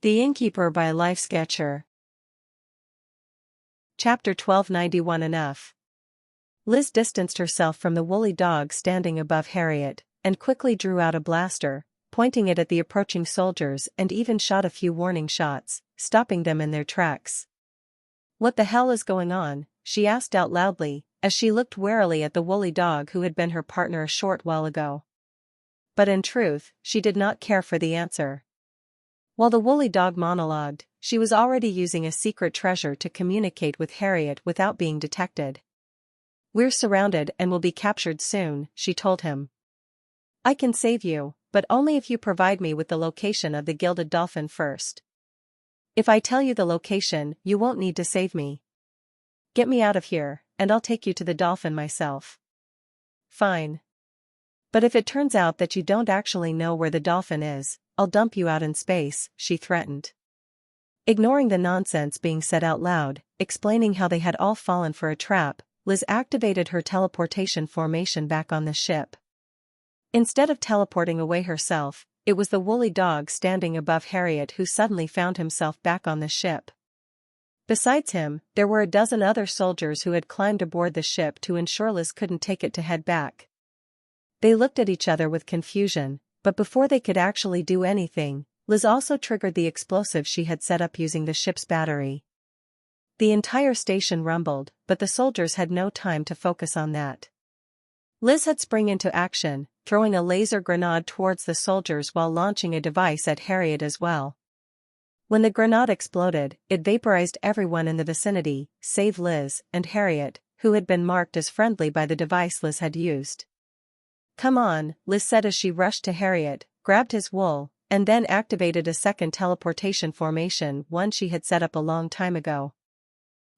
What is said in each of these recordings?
The Innkeeper by Life Sketcher. Chapter 1291. Enough. Liz distanced herself from the woolly dog standing above Harriet, and quickly drew out a blaster, pointing it at the approaching soldiers, and even shot a few warning shots, stopping them in their tracks. "What the hell is going on?" she asked out loudly, as she looked warily at the woolly dog who had been her partner a short while ago. But in truth, she did not care for the answer. While the woolly dog monologued, she was already using a secret treasure to communicate with Harriet without being detected. "We're surrounded and will be captured soon," she told him. "I can save you, but only if you provide me with the location of the gilded dolphin first. If I tell you the location, you won't need to save me. Get me out of here, and I'll take you to the dolphin myself." "Fine. But if it turns out that you don't actually know where the dolphin is, I'll dump you out in space," she threatened. Ignoring the nonsense being said out loud, explaining how they had all fallen for a trap, Liz activated her teleportation formation back on the ship. Instead of teleporting away herself, it was the woolly dog standing above Harriet who suddenly found himself back on the ship. Besides him, there were a dozen other soldiers who had climbed aboard the ship to ensure Liz couldn't take it to head back. They looked at each other with confusion, but before they could actually do anything, Liz also triggered the explosive she had set up using the ship's battery. The entire station rumbled, but the soldiers had no time to focus on that. Liz had sprung into action, throwing a laser grenade towards the soldiers while launching a device at Harriet as well. When the grenade exploded, it vaporized everyone in the vicinity, save Liz and Harriet, who had been marked as friendly by the device Liz had used. "Come on," Liz said as she rushed to Harriet, grabbed his wool, and then activated a second teleportation formation, one she had set up a long time ago.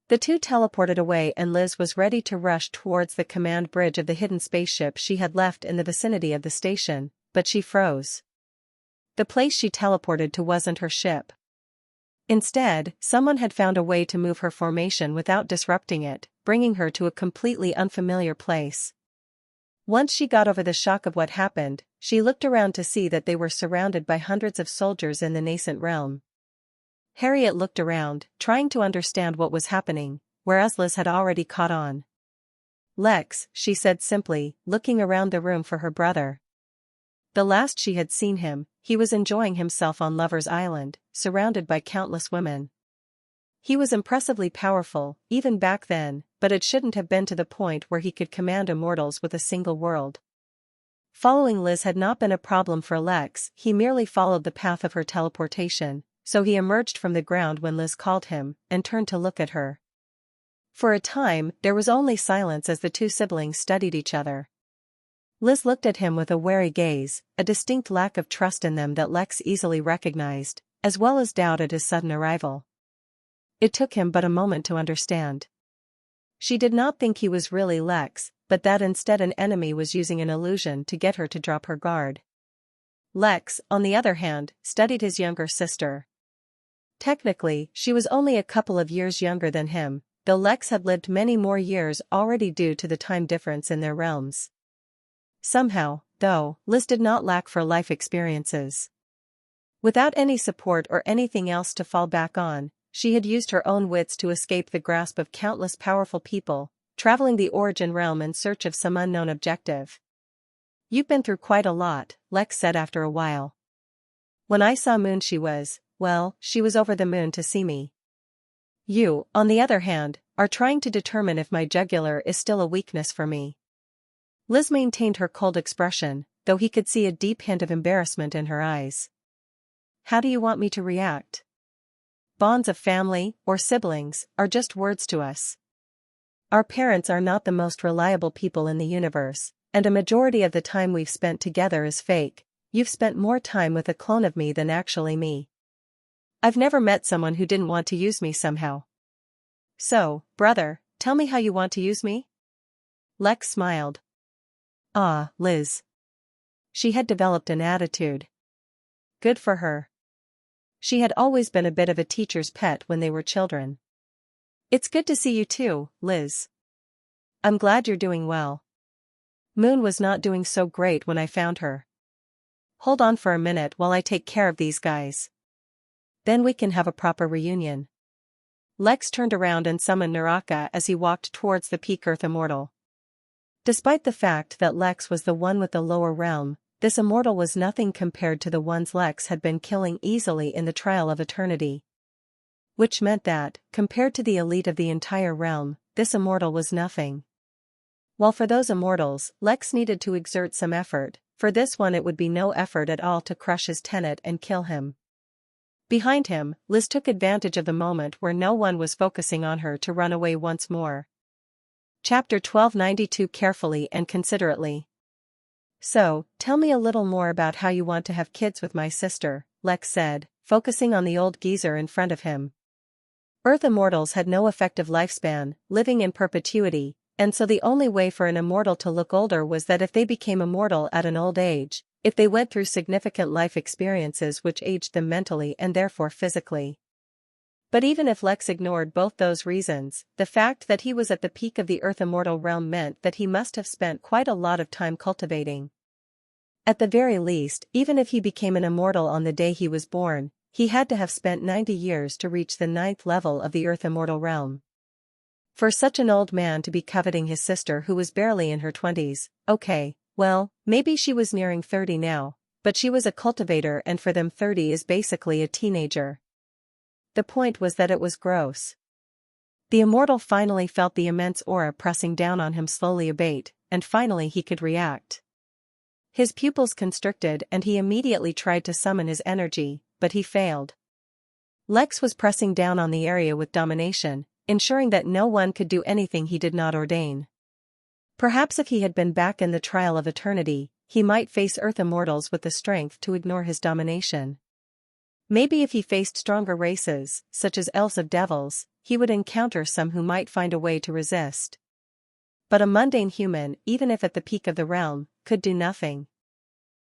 The two teleported away and Liz was ready to rush towards the command bridge of the hidden spaceship she had left in the vicinity of the station, but she froze. The place she teleported to wasn't her ship. Instead, someone had found a way to move her formation without disrupting it, bringing her to a completely unfamiliar place. Once she got over the shock of what happened, she looked around to see that they were surrounded by hundreds of soldiers in the nascent realm. Harriet looked around, trying to understand what was happening, whereas Liz had already caught on. "Lex," she said simply, looking around the room for her brother. The last she had seen him, he was enjoying himself on Lover's Island, surrounded by countless women. He was impressively powerful, even back then, but it shouldn't have been to the point where he could command immortals with a single world. Following Liz had not been a problem for Lex, he merely followed the path of her teleportation, so he emerged from the ground when Liz called him, and turned to look at her. For a time, there was only silence as the two siblings studied each other. Liz looked at him with a wary gaze, a distinct lack of trust in them that Lex easily recognized, as well as doubt at his sudden arrival. It took him but a moment to understand. She did not think he was really Lex, but that instead an enemy was using an illusion to get her to drop her guard. Lex, on the other hand, studied his younger sister. Technically, she was only a couple of years younger than him, though Lex had lived many more years already due to the time difference in their realms. Somehow, though, Liz did not lack for life experiences. Without any support or anything else to fall back on, she had used her own wits to escape the grasp of countless powerful people, traveling the origin realm in search of some unknown objective. "You've been through quite a lot," Lex said after a while. "When I saw Moon she was over the moon to see me. You, on the other hand, are trying to determine if my jugular is still a weakness for me." Liz maintained her cold expression, though he could see a deep hint of embarrassment in her eyes. "How do you want me to react? Bonds of family, or siblings, are just words to us. Our parents are not the most reliable people in the universe, and a majority of the time we've spent together is fake. You've spent more time with a clone of me than actually me. I've never met someone who didn't want to use me somehow. So, brother, tell me how you want to use me?" Lex smiled. "Ah, Liz." She had developed an attitude. Good for her. She had always been a bit of a teacher's pet when they were children. "It's good to see you too, Liz. I'm glad you're doing well. Moon was not doing so great when I found her. Hold on for a minute while I take care of these guys." Then we can have a proper reunion. Lex turned around and summoned Naraka as he walked towards the peak Earth Immortal. Despite the fact that Lex was the one with the lower realm, this immortal was nothing compared to the ones Lex had been killing easily in the Trial of Eternity. Which meant that, compared to the elite of the entire realm, this immortal was nothing. While for those immortals, Lex needed to exert some effort, for this one it would be no effort at all to crush his tenet and kill him. Behind him, Liz took advantage of the moment where no one was focusing on her to run away once more. Chapter 1292 Carefully and considerately. So, tell me a little more about how you want to have kids with my sister, Lex said, focusing on the old geezer in front of him. Earth immortals had no effective lifespan, living in perpetuity, and so the only way for an immortal to look older was that if they became immortal at an old age, if they went through significant life experiences which aged them mentally and therefore physically. But even if Lex ignored both those reasons, the fact that he was at the peak of the Earth Immortal realm meant that he must have spent quite a lot of time cultivating. At the very least, even if he became an immortal on the day he was born, he had to have spent 90 years to reach the 9th level of the Earth Immortal realm. For such an old man to be coveting his sister who was barely in her 20s, okay, well, maybe she was nearing 30 now, but she was a cultivator and for them 30 is basically a teenager. The point was that it was gross. The immortal finally felt the immense aura pressing down on him slowly abate, and finally he could react. His pupils constricted and he immediately tried to summon his energy, but he failed. Lex was pressing down on the area with domination, ensuring that no one could do anything he did not ordain. Perhaps if he had been back in the Trial of Eternity, he might face Earth immortals with the strength to ignore his domination. Maybe if he faced stronger races, such as elves of devils, he would encounter some who might find a way to resist. But a mundane human, even if at the peak of the realm, could do nothing.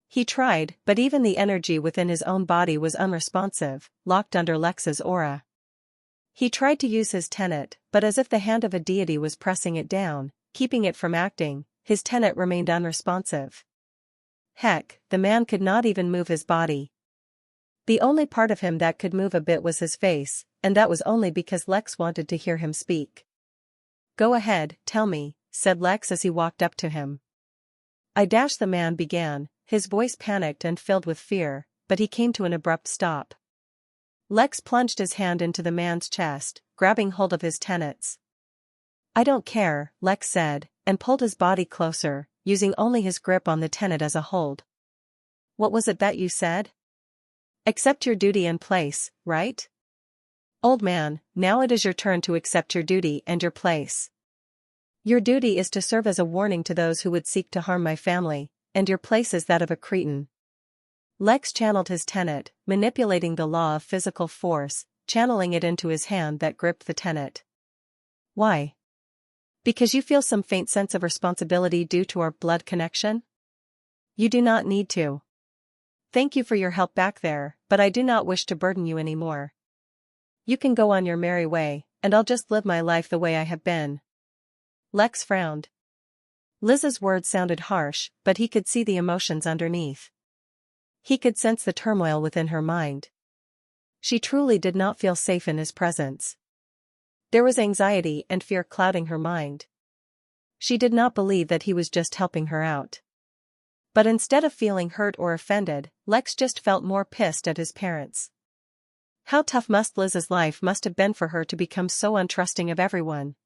He tried, but even the energy within his own body was unresponsive, locked under Lex's aura. He tried to use his tenet, but as if the hand of a deity was pressing it down, keeping it from acting, his tenet remained unresponsive. Heck, the man could not even move his body. The only part of him that could move a bit was his face, and that was only because Lex wanted to hear him speak. "Go ahead, tell me," said Lex as he walked up to him. The man began, his voice panicked and filled with fear, but he came to an abrupt stop. Lex plunged his hand into the man's chest, grabbing hold of his tenets. "I don't care," Lex said, and pulled his body closer, using only his grip on the tenet as a hold. "What was it that you said? Accept your duty and place, right? Old man, now it is your turn to accept your duty and your place. Your duty is to serve as a warning to those who would seek to harm my family, and your place is that of a cretin." Lex channeled his tenet, manipulating the law of physical force, channeling it into his hand that gripped the tenet. "Why? Because you feel some faint sense of responsibility due to our blood connection? You do not need to. Thank you for your help back there, but I do not wish to burden you anymore. You can go on your merry way, and I'll just live my life the way I have been." Lex frowned. Liz's words sounded harsh, but he could see the emotions underneath. He could sense the turmoil within her mind. She truly did not feel safe in his presence. There was anxiety and fear clouding her mind. She did not believe that he was just helping her out. But instead of feeling hurt or offended, Lex just felt more pissed at his parents. How tough Liz's life must have been for her to become so untrusting of everyone.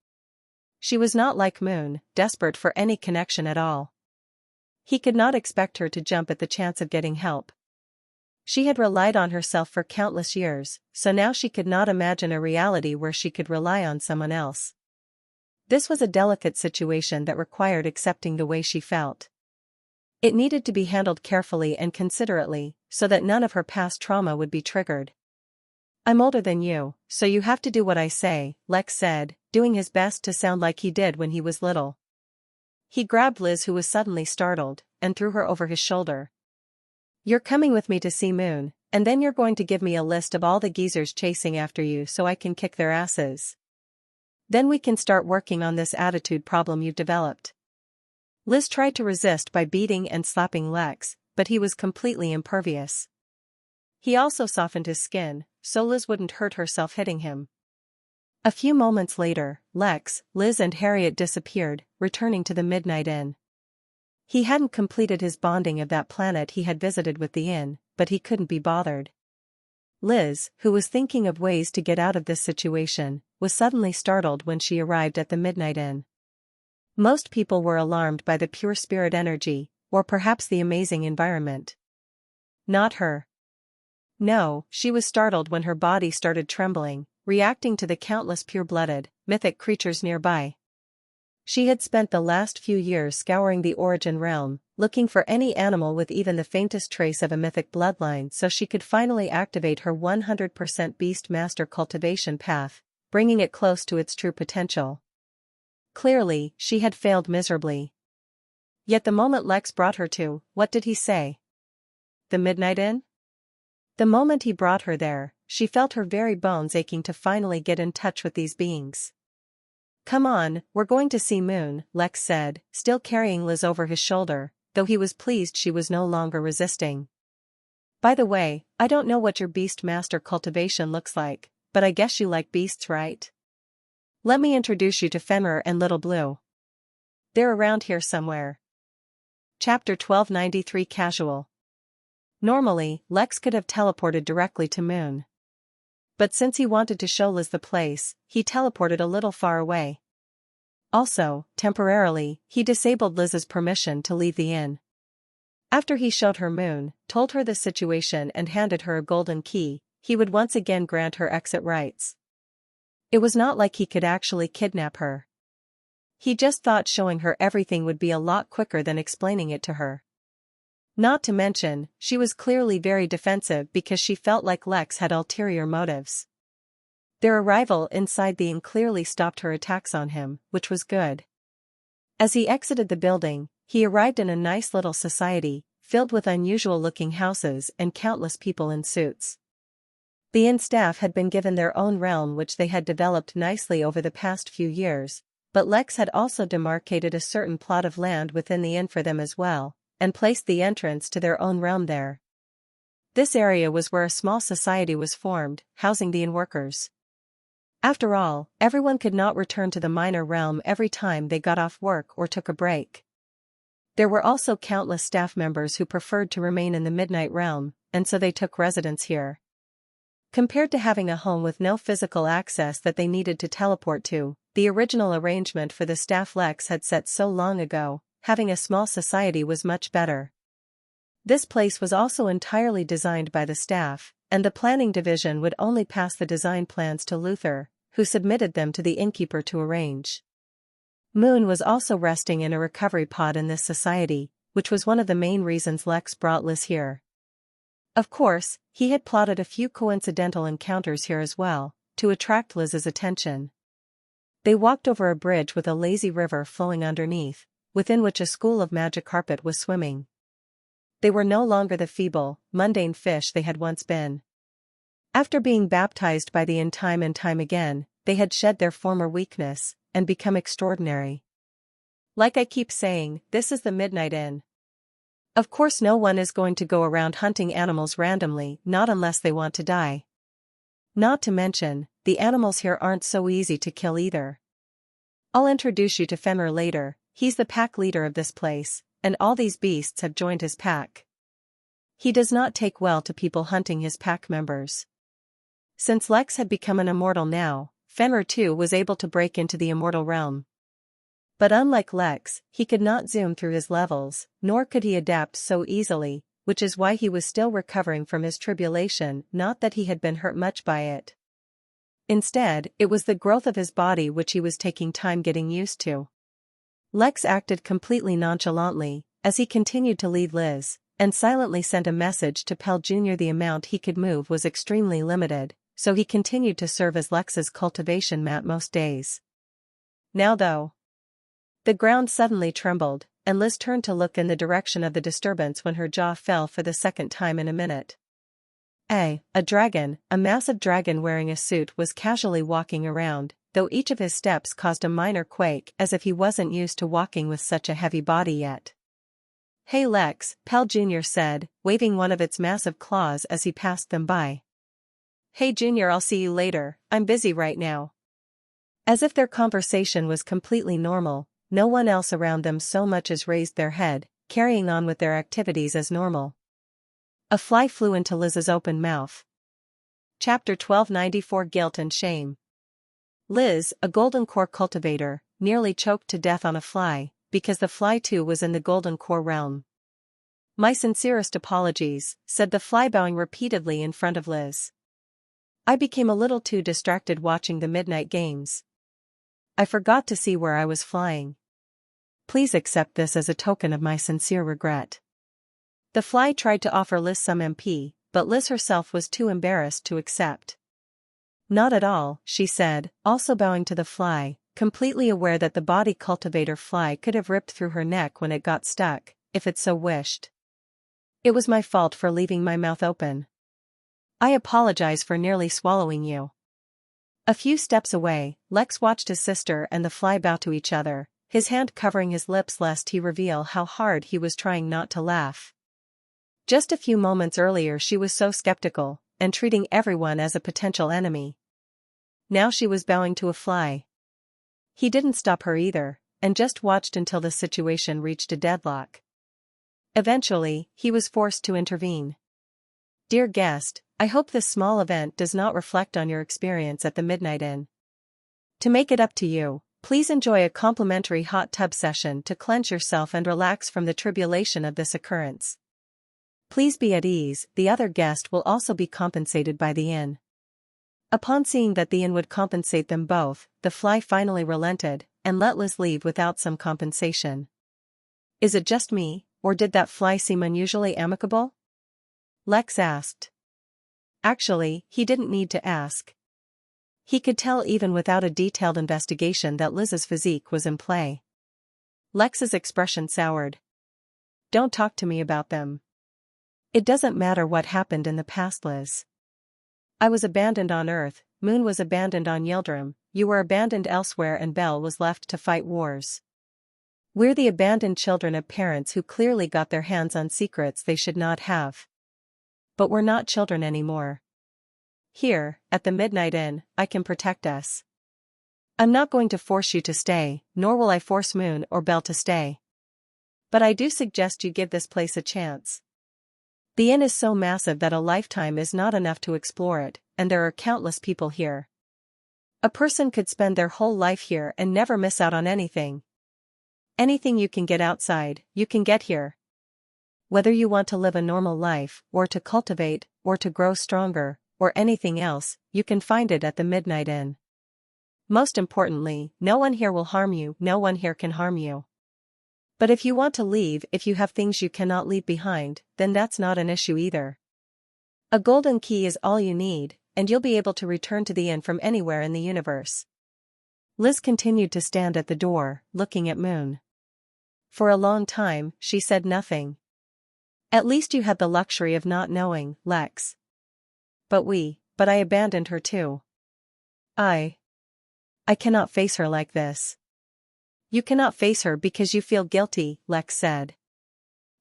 She was not like Moon, desperate for any connection at all. He could not expect her to jump at the chance of getting help. She had relied on herself for countless years, so now she could not imagine a reality where she could rely on someone else. This was a delicate situation that required accepting the way she felt. It needed to be handled carefully and considerately, so that none of her past trauma would be triggered. "I'm older than you, so you have to do what I say," Lex said, doing his best to sound like he did when he was little. He grabbed Liz, who was suddenly startled, and threw her over his shoulder. "You're coming with me to see Moon, and then you're going to give me a list of all the geezers chasing after you so I can kick their asses. Then we can start working on this attitude problem you've developed." Liz tried to resist by beating and slapping Lex, but he was completely impervious. He also softened his skin, so Liz wouldn't hurt herself hitting him. A few moments later, Lex, Liz and Harriet disappeared, returning to the Midnight Inn. He hadn't completed his bonding of that planet he had visited with the inn, but he couldn't be bothered. Liz, who was thinking of ways to get out of this situation, was suddenly startled when she arrived at the Midnight Inn. Most people were alarmed by the pure spirit energy, or perhaps the amazing environment. Not her. No, she was startled when her body started trembling, reacting to the countless pure-blooded, mythic creatures nearby. She had spent the last few years scouring the origin realm, looking for any animal with even the faintest trace of a mythic bloodline so she could finally activate her 100% beast master cultivation path, bringing it close to its true potential. Clearly, she had failed miserably. Yet the moment Lex brought her to, what did he say? The Midnight Inn? The moment he brought her there, she felt her very bones aching to finally get in touch with these beings. "Come on, we're going to see Moon," Lex said, still carrying Liz over his shoulder, though he was pleased she was no longer resisting. "By the way, I don't know what your beast master cultivation looks like, but I guess you like beasts, right? Let me introduce you to Fenrir and Little Blue. They're around here somewhere." Chapter 1293 Casual. Normally, Lex could have teleported directly to Moon. But since he wanted to show Liz the place, he teleported a little far away. Also, temporarily, he disabled Liz's permission to leave the inn. After he showed her Moon, told her the situation and handed her a golden key, he would once again grant her exit rights. It was not like he could actually kidnap her. He just thought showing her everything would be a lot quicker than explaining it to her. Not to mention, she was clearly very defensive because she felt like Lex had ulterior motives. Their arrival inside the inn clearly stopped her attacks on him, which was good. As he exited the building, he arrived in a nice little society, filled with unusual-looking houses and countless people in suits. The inn staff had been given their own realm which they had developed nicely over the past few years, but Lex had also demarcated a certain plot of land within the inn for them as well, and placed the entrance to their own realm there. This area was where a small society was formed, housing the inn workers. After all, everyone could not return to the minor realm every time they got off work or took a break. There were also countless staff members who preferred to remain in the Midnight Realm, and so they took residence here. Compared to having a home with no physical access that they needed to teleport to, the original arrangement for the staff Lex had set so long ago, having a small society was much better. This place was also entirely designed by the staff, and the planning division would only pass the design plans to Luther, who submitted them to the Innkeeper to arrange. Moon was also resting in a recovery pod in this society, which was one of the main reasons Lex brought Liz here. Of course, he had plotted a few coincidental encounters here as well, to attract Liz's attention. They walked over a bridge with a lazy river flowing underneath, within which a school of magic carpet was swimming. They were no longer the feeble, mundane fish they had once been. After being baptized by the inn time and time again, they had shed their former weakness, and become extraordinary. Like I keep saying, this is the Midnight Inn. Of course no one is going to go around hunting animals randomly, not unless they want to die. Not to mention, the animals here aren't so easy to kill either. I'll introduce you to Fenrir later, he's the pack leader of this place, and all these beasts have joined his pack. He does not take well to people hunting his pack members. Since Lex had become an immortal now, Fenrir too was able to break into the immortal realm. But unlike Lex, he could not zoom through his levels, nor could he adapt so easily, which is why he was still recovering from his tribulation, not that he had been hurt much by it. Instead, it was the growth of his body which he was taking time getting used to. Lex acted completely nonchalantly, as he continued to lead Liz, and silently sent a message to Pell Jr. The amount he could move was extremely limited, so he continued to serve as Lex's cultivation mat most days. Now though, the ground suddenly trembled, and Liz turned to look in the direction of the disturbance when her jaw fell for the second time in a minute. A dragon, a massive dragon wearing a suit was casually walking around, though each of his steps caused a minor quake as if he wasn't used to walking with such a heavy body yet. "Hey Lex," Pell Jr. said, waving one of its massive claws as he passed them by. "Hey Junior, I'll see you later, I'm busy right now." As if their conversation was completely normal, no one else around them so much as raised their head, carrying on with their activities as normal. A fly flew into Liz's open mouth. Chapter 1294, Guilt and Shame. Liz, a golden core cultivator, nearly choked to death on a fly, because the fly too was in the golden core realm. "My sincerest apologies," said the fly, bowing repeatedly in front of Liz. "I became a little too distracted watching the midnight games. I forgot to see where I was flying. Please accept this as a token of my sincere regret." The fly tried to offer Liz some MP, but Liz herself was too embarrassed to accept. "Not at all," she said, also bowing to the fly, completely aware that the body cultivator fly could have ripped through her neck when it got stuck, if it so wished. "It was my fault for leaving my mouth open. I apologize for nearly swallowing you." A few steps away, Lex watched his sister and the fly bow to each other, his hand covering his lips lest he reveal how hard he was trying not to laugh. Just a few moments earlier she was so skeptical, and treating everyone as a potential enemy. Now she was bowing to a fly. He didn't stop her either, and just watched until the situation reached a deadlock. Eventually, he was forced to intervene. "Dear guest, I hope this small event does not reflect on your experience at the Midnight Inn. To make it up to you, please enjoy a complimentary hot tub session to cleanse yourself and relax from the tribulation of this occurrence. Please be at ease, the other guest will also be compensated by the inn." Upon seeing that the inn would compensate them both, the fly finally relented, and let Liz leave without some compensation. "Is it just me, or did that fly seem unusually amicable?" Lex asked. Actually, he didn't need to ask. He could tell even without a detailed investigation that Liz's physique was in play. Lex's expression soured. "Don't talk to me about them. It doesn't matter what happened in the past, Liz. I was abandoned on Earth, Moon was abandoned on Yildirim, you were abandoned elsewhere, and Belle was left to fight wars. We're the abandoned children of parents who clearly got their hands on secrets they should not have. But we're not children anymore. Here, at the Midnight Inn, I can protect us. I'm not going to force you to stay, nor will I force Moon or Belle to stay. But I do suggest you give this place a chance. The inn is so massive that a lifetime is not enough to explore it, and there are countless people here. A person could spend their whole life here and never miss out on anything. Anything you can get outside, you can get here. Whether you want to live a normal life, or to cultivate, or to grow stronger, or anything else, you can find it at the Midnight Inn. Most importantly, no one here will harm you, no one here can harm you. But if you want to leave, if you have things you cannot leave behind, then that's not an issue either. A golden key is all you need, and you'll be able to return to the inn from anywhere in the universe." Liz continued to stand at the door, looking at Moon. For a long time, she said nothing. "At least you had the luxury of not knowing, Lex. But I abandoned her too. I cannot face her like this." "You cannot face her because you feel guilty," Lex said.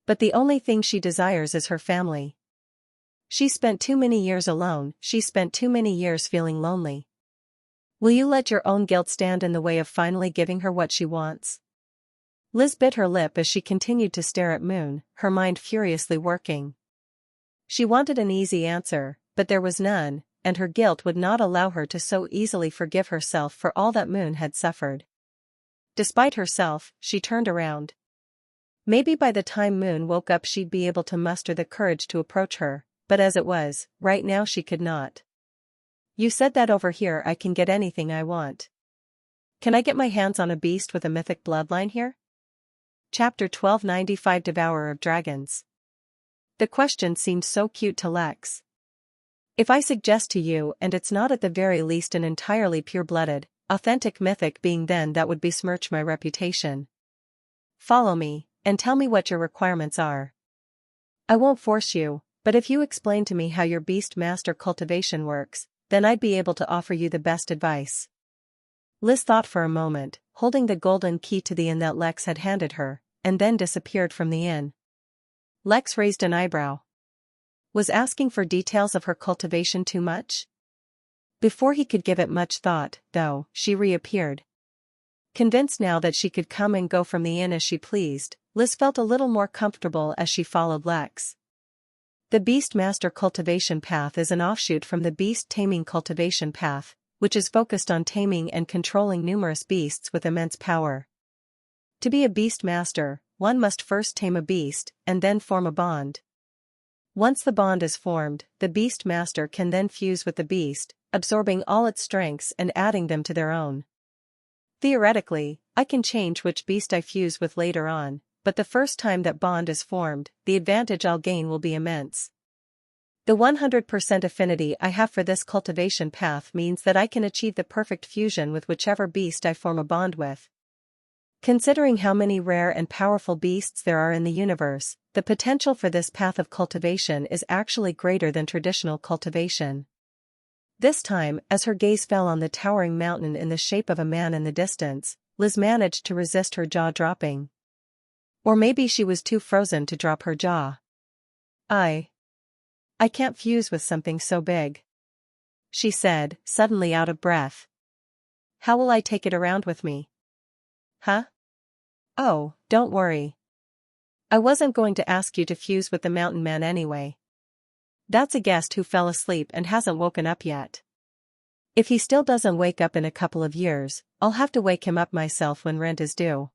"But the only thing she desires is her family. She spent too many years alone, she spent too many years feeling lonely. Will you let your own guilt stand in the way of finally giving her what she wants?" Liz bit her lip as she continued to stare at Moon, her mind furiously working. She wanted an easy answer, but there was none, and her guilt would not allow her to so easily forgive herself for all that Moon had suffered. Despite herself, she turned around. Maybe by the time Moon woke up she'd be able to muster the courage to approach her, but as it was, right now she could not. "You said that over here I can get anything I want. Can I get my hands on a beast with a mythic bloodline here?" Chapter 1295, Devourer of Dragons. The question seemed so cute to Lex. "If I suggest to you, and it's not at the very least an entirely pure-blooded, authentic mythic being, then that would besmirch my reputation. Follow me, and tell me what your requirements are. I won't force you, but if you explain to me how your beast master cultivation works, then I'd be able to offer you the best advice." Liz thought for a moment, holding the golden key to the inn that Lex had handed her, and then disappeared from the inn. Lex raised an eyebrow. Was asking for details of her cultivation too much? Before he could give it much thought, though, she reappeared. Convinced now that she could come and go from the inn as she pleased, Liz felt a little more comfortable as she followed Lex. The Beast Master cultivation path is an offshoot from the Beast Taming cultivation path, which is focused on taming and controlling numerous beasts with immense power. To be a Beast Master, one must first tame a beast, and then form a bond. Once the bond is formed, the Beast Master can then fuse with the beast, absorbing all its strengths and adding them to their own. Theoretically, I can change which beast I fuse with later on, but the first time that bond is formed, the advantage I'll gain will be immense. The 100% affinity I have for this cultivation path means that I can achieve the perfect fusion with whichever beast I form a bond with. Considering how many rare and powerful beasts there are in the universe, the potential for this path of cultivation is actually greater than traditional cultivation. This time, as her gaze fell on the towering mountain in the shape of a man in the distance, Liz managed to resist her jaw dropping. Or maybe she was too frozen to drop her jaw. I can't fuse with something so big," she said, suddenly out of breath. "How will I take it around with me?" "Huh? Oh, don't worry. I wasn't going to ask you to fuse with the mountain man anyway. That's a guest who fell asleep and hasn't woken up yet. If he still doesn't wake up in a couple of years, I'll have to wake him up myself when rent is due."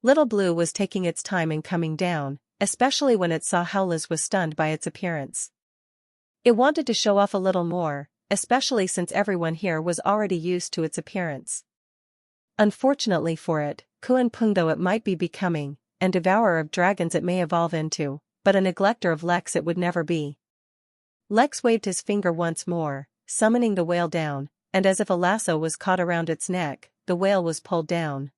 Little Blue was taking its time in coming down, especially when it saw how Liz was stunned by its appearance. It wanted to show off a little more, especially since everyone here was already used to its appearance. Unfortunately for it, Kuan Pung though it might be becoming, and devourer of dragons it may evolve into, but a neglector of Lex it would never be. Lex waved his finger once more, summoning the whale down, and as if a lasso was caught around its neck, the whale was pulled down.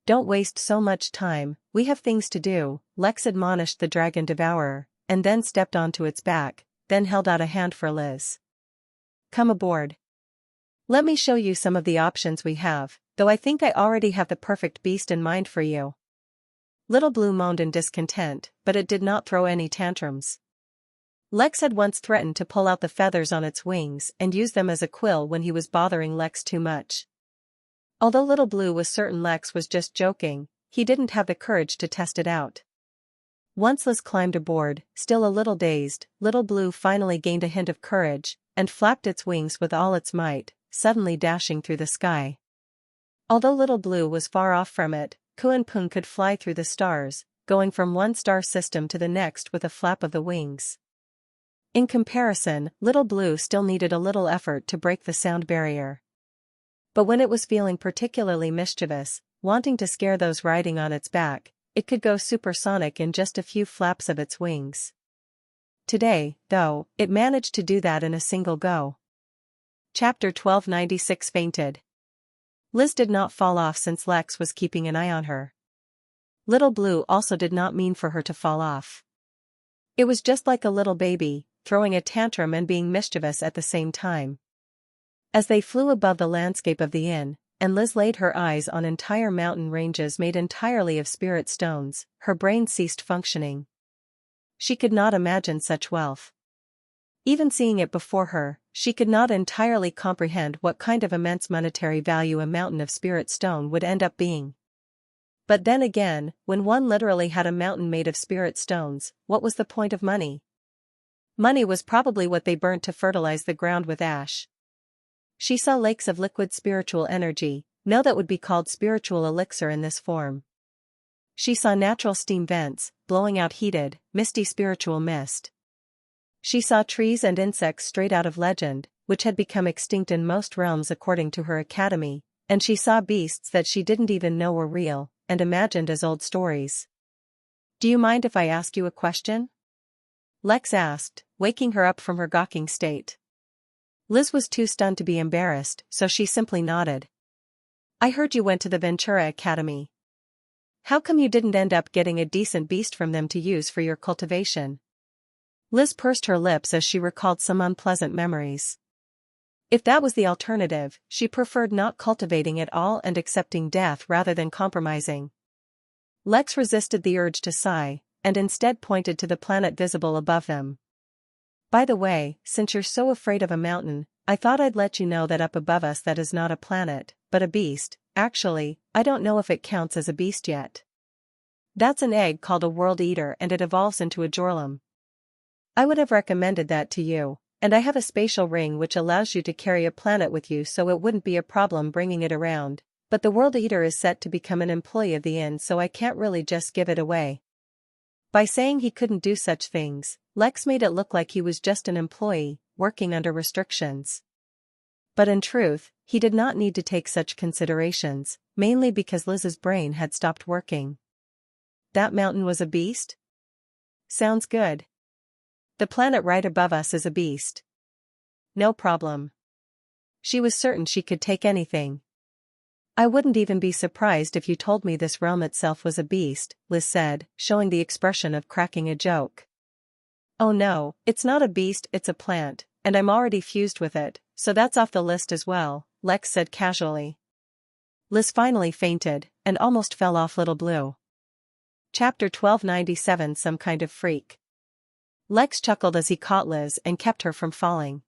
"Don't waste so much time, we have things to do," Lex admonished the dragon devourer, and then stepped onto its back, then held out a hand for Liz. "Come aboard. Let me show you some of the options we have, though I think I already have the perfect beast in mind for you." Little Blue moaned in discontent, but it did not throw any tantrums. Lex had once threatened to pull out the feathers on its wings and use them as a quill when he was bothering Lex too much. Although Little Blue was certain Lex was just joking, he didn't have the courage to test it out. Once Liz climbed aboard, still a little dazed, Little Blue finally gained a hint of courage, and flapped its wings with all its might, suddenly dashing through the sky. Although Little Blue was far off from it, Kuan Pung could fly through the stars, going from one star system to the next with a flap of the wings. In comparison, Little Blue still needed a little effort to break the sound barrier. But when it was feeling particularly mischievous, wanting to scare those riding on its back, it could go supersonic in just a few flaps of its wings. Today, though, it managed to do that in a single go. Chapter 1296 Fainted. Liz did not fall off since Lex was keeping an eye on her. Little Blue also did not mean for her to fall off. It was just like a little baby, throwing a tantrum and being mischievous at the same time. As they flew above the landscape of the inn, and Liz laid her eyes on entire mountain ranges made entirely of spirit stones, her brain ceased functioning. She could not imagine such wealth. Even seeing it before her, she could not entirely comprehend what kind of immense monetary value a mountain of spirit stone would end up being. But then again, when one literally had a mountain made of spirit stones, what was the point of money? Money was probably what they burnt to fertilize the ground with ash. She saw lakes of liquid spiritual energy, no that would be called spiritual elixir in this form. She saw natural steam vents, blowing out heated, misty spiritual mist. She saw trees and insects straight out of legend, which had become extinct in most realms according to her academy, and she saw beasts that she didn't even know were real, and imagined as old stories. "Do you mind if I ask you a question?" Lex asked, waking her up from her gawking state. Liz was too stunned to be embarrassed, so she simply nodded. "I heard you went to the Ventura Academy. How come you didn't end up getting a decent beast from them to use for your cultivation?" Liz pursed her lips as she recalled some unpleasant memories. If that was the alternative, she preferred not cultivating at all and accepting death rather than compromising. Lex resisted the urge to sigh, and instead pointed to the planet visible above them. "By the way, since you're so afraid of a mountain, I thought I'd let you know that up above us that is not a planet, but a beast. Actually, I don't know if it counts as a beast yet. That's an egg called a world eater and it evolves into a jorlum. I would have recommended that to you, and I have a spatial ring which allows you to carry a planet with you so it wouldn't be a problem bringing it around, but the world eater is set to become an employee of the inn so I can't really just give it away. By saying he couldn't do such things, Lex made it look like he was just an employee, working under restrictions. But in truth, he did not need to take such considerations, mainly because Liz's brain had stopped working. That mountain was a beast? Sounds good. The planet right above us is a beast. No problem. She was certain she could take anything. I wouldn't even be surprised if you told me this realm itself was a beast, Liz said, showing the expression of cracking a joke. Oh no, it's not a beast, it's a plant, and I'm already fused with it, so that's off the list as well, Lex said casually. Liz finally fainted, and almost fell off Little Blue. Chapter 1297 Some Kind of Freak. Lex chuckled as he caught Liz and kept her from falling.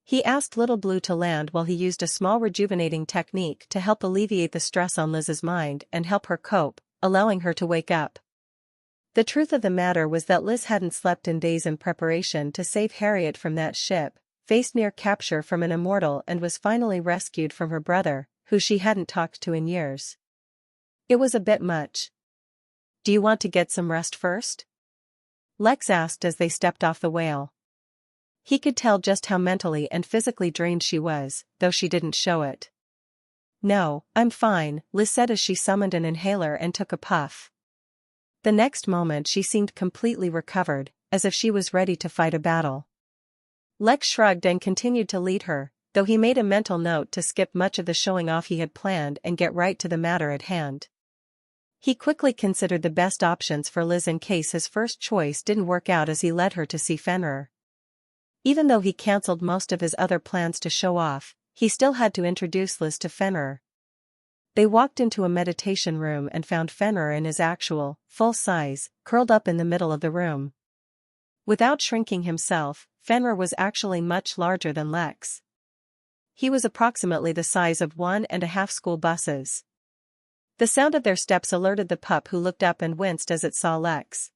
He asked Little Blue to land while he used a small rejuvenating technique to help alleviate the stress on Liz's mind and help her cope, allowing her to wake up. The truth of the matter was that Liz hadn't slept in days in preparation to save Harriet from that ship, faced near capture from an immortal and was finally rescued from her brother, who she hadn't talked to in years. It was a bit much. Do you want to get some rest first? Lex asked as they stepped off the whale. He could tell just how mentally and physically drained she was, though she didn't show it. No, I'm fine, Liz said as she summoned an inhaler and took a puff. The next moment she seemed completely recovered, as if she was ready to fight a battle. Lex shrugged and continued to lead her, though he made a mental note to skip much of the showing off he had planned and get right to the matter at hand. He quickly considered the best options for Liz in case his first choice didn't work out as he led her to see Fenrir. Even though he cancelled most of his other plans to show off, he still had to introduce Liz to Fenrir. They walked into a meditation room and found Fenrir in his actual, full size, curled up in the middle of the room. Without shrinking himself, Fenrir was actually much larger than Lex. He was approximately the size of 1.5 school buses. The sound of their steps alerted the pup, who looked up and winced as it saw Lex.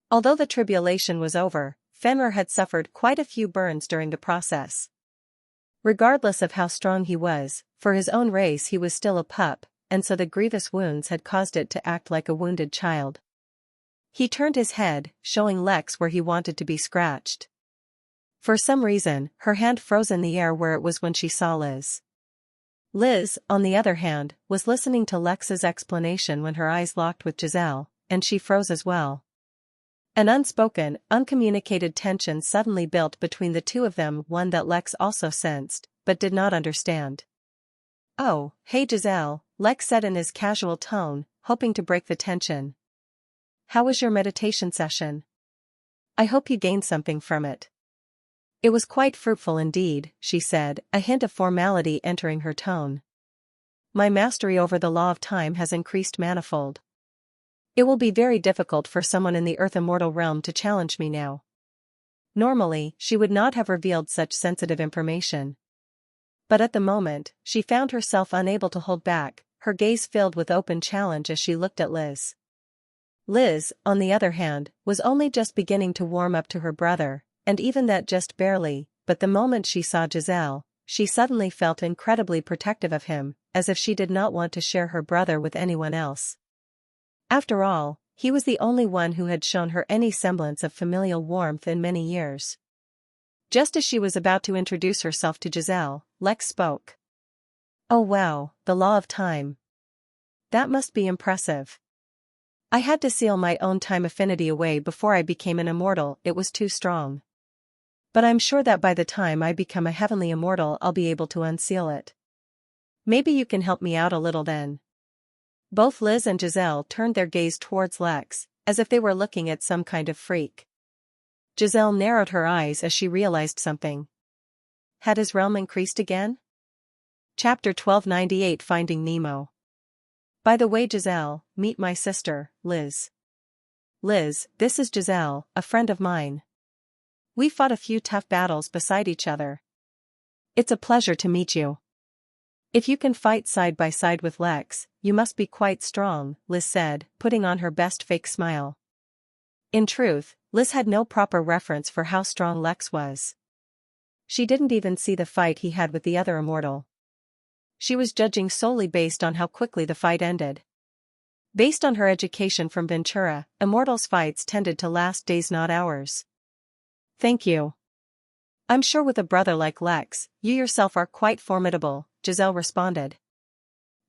Although the tribulation was over, Fenrir had suffered quite a few burns during the process. Regardless of how strong he was, for his own race he was still a pup, and so the grievous wounds had caused it to act like a wounded child. He turned his head, showing Lex where he wanted to be scratched. For some reason, her hand froze in the air where it was when she saw Liz. Liz, on the other hand, was listening to Lex's explanation when her eyes locked with Giselle, and she froze as well. An unspoken, uncommunicated tension suddenly built between the two of them, one that Lex also sensed, but did not understand. "Oh, hey Giselle," Lex said in his casual tone, hoping to break the tension. "How was your meditation session? I hope you gained something from it." "It was quite fruitful indeed," she said, a hint of formality entering her tone. "My mastery over the law of time has increased manifold. It will be very difficult for someone in the Earth Immortal realm to challenge me now." Normally, she would not have revealed such sensitive information. But at the moment, she found herself unable to hold back, her gaze filled with open challenge as she looked at Liz. Liz, on the other hand, was only just beginning to warm up to her brother, and even that just barely, but the moment she saw Giselle, she suddenly felt incredibly protective of him, as if she did not want to share her brother with anyone else. After all, he was the only one who had shown her any semblance of familial warmth in many years. Just as she was about to introduce herself to Giselle, Lex spoke. "Oh wow, the law of time. That must be impressive. I had to seal my own time affinity away before I became an immortal, it was too strong. But I'm sure that by the time I become a heavenly immortal I'll be able to unseal it. Maybe you can help me out a little then." Both Liz and Giselle turned their gaze towards Lex, as if they were looking at some kind of freak. Giselle narrowed her eyes as she realized something. Had his realm increased again? Chapter 1298 Finding Nemo. "By the way Giselle, meet my sister, Liz. Liz, this is Giselle, a friend of mine. We fought a few tough battles beside each other. It's a pleasure to meet you. If you can fight side by side with Lex, you must be quite strong, Liz said, putting on her best fake smile. In truth, Liz had no proper reference for how strong Lex was. She didn't even see the fight he had with the other immortal. She was judging solely based on how quickly the fight ended. Based on her education from Ventura, immortals' fights tended to last days, not hours. Thank you. I'm sure with a brother like Lex, you yourself are quite formidable, Giselle responded.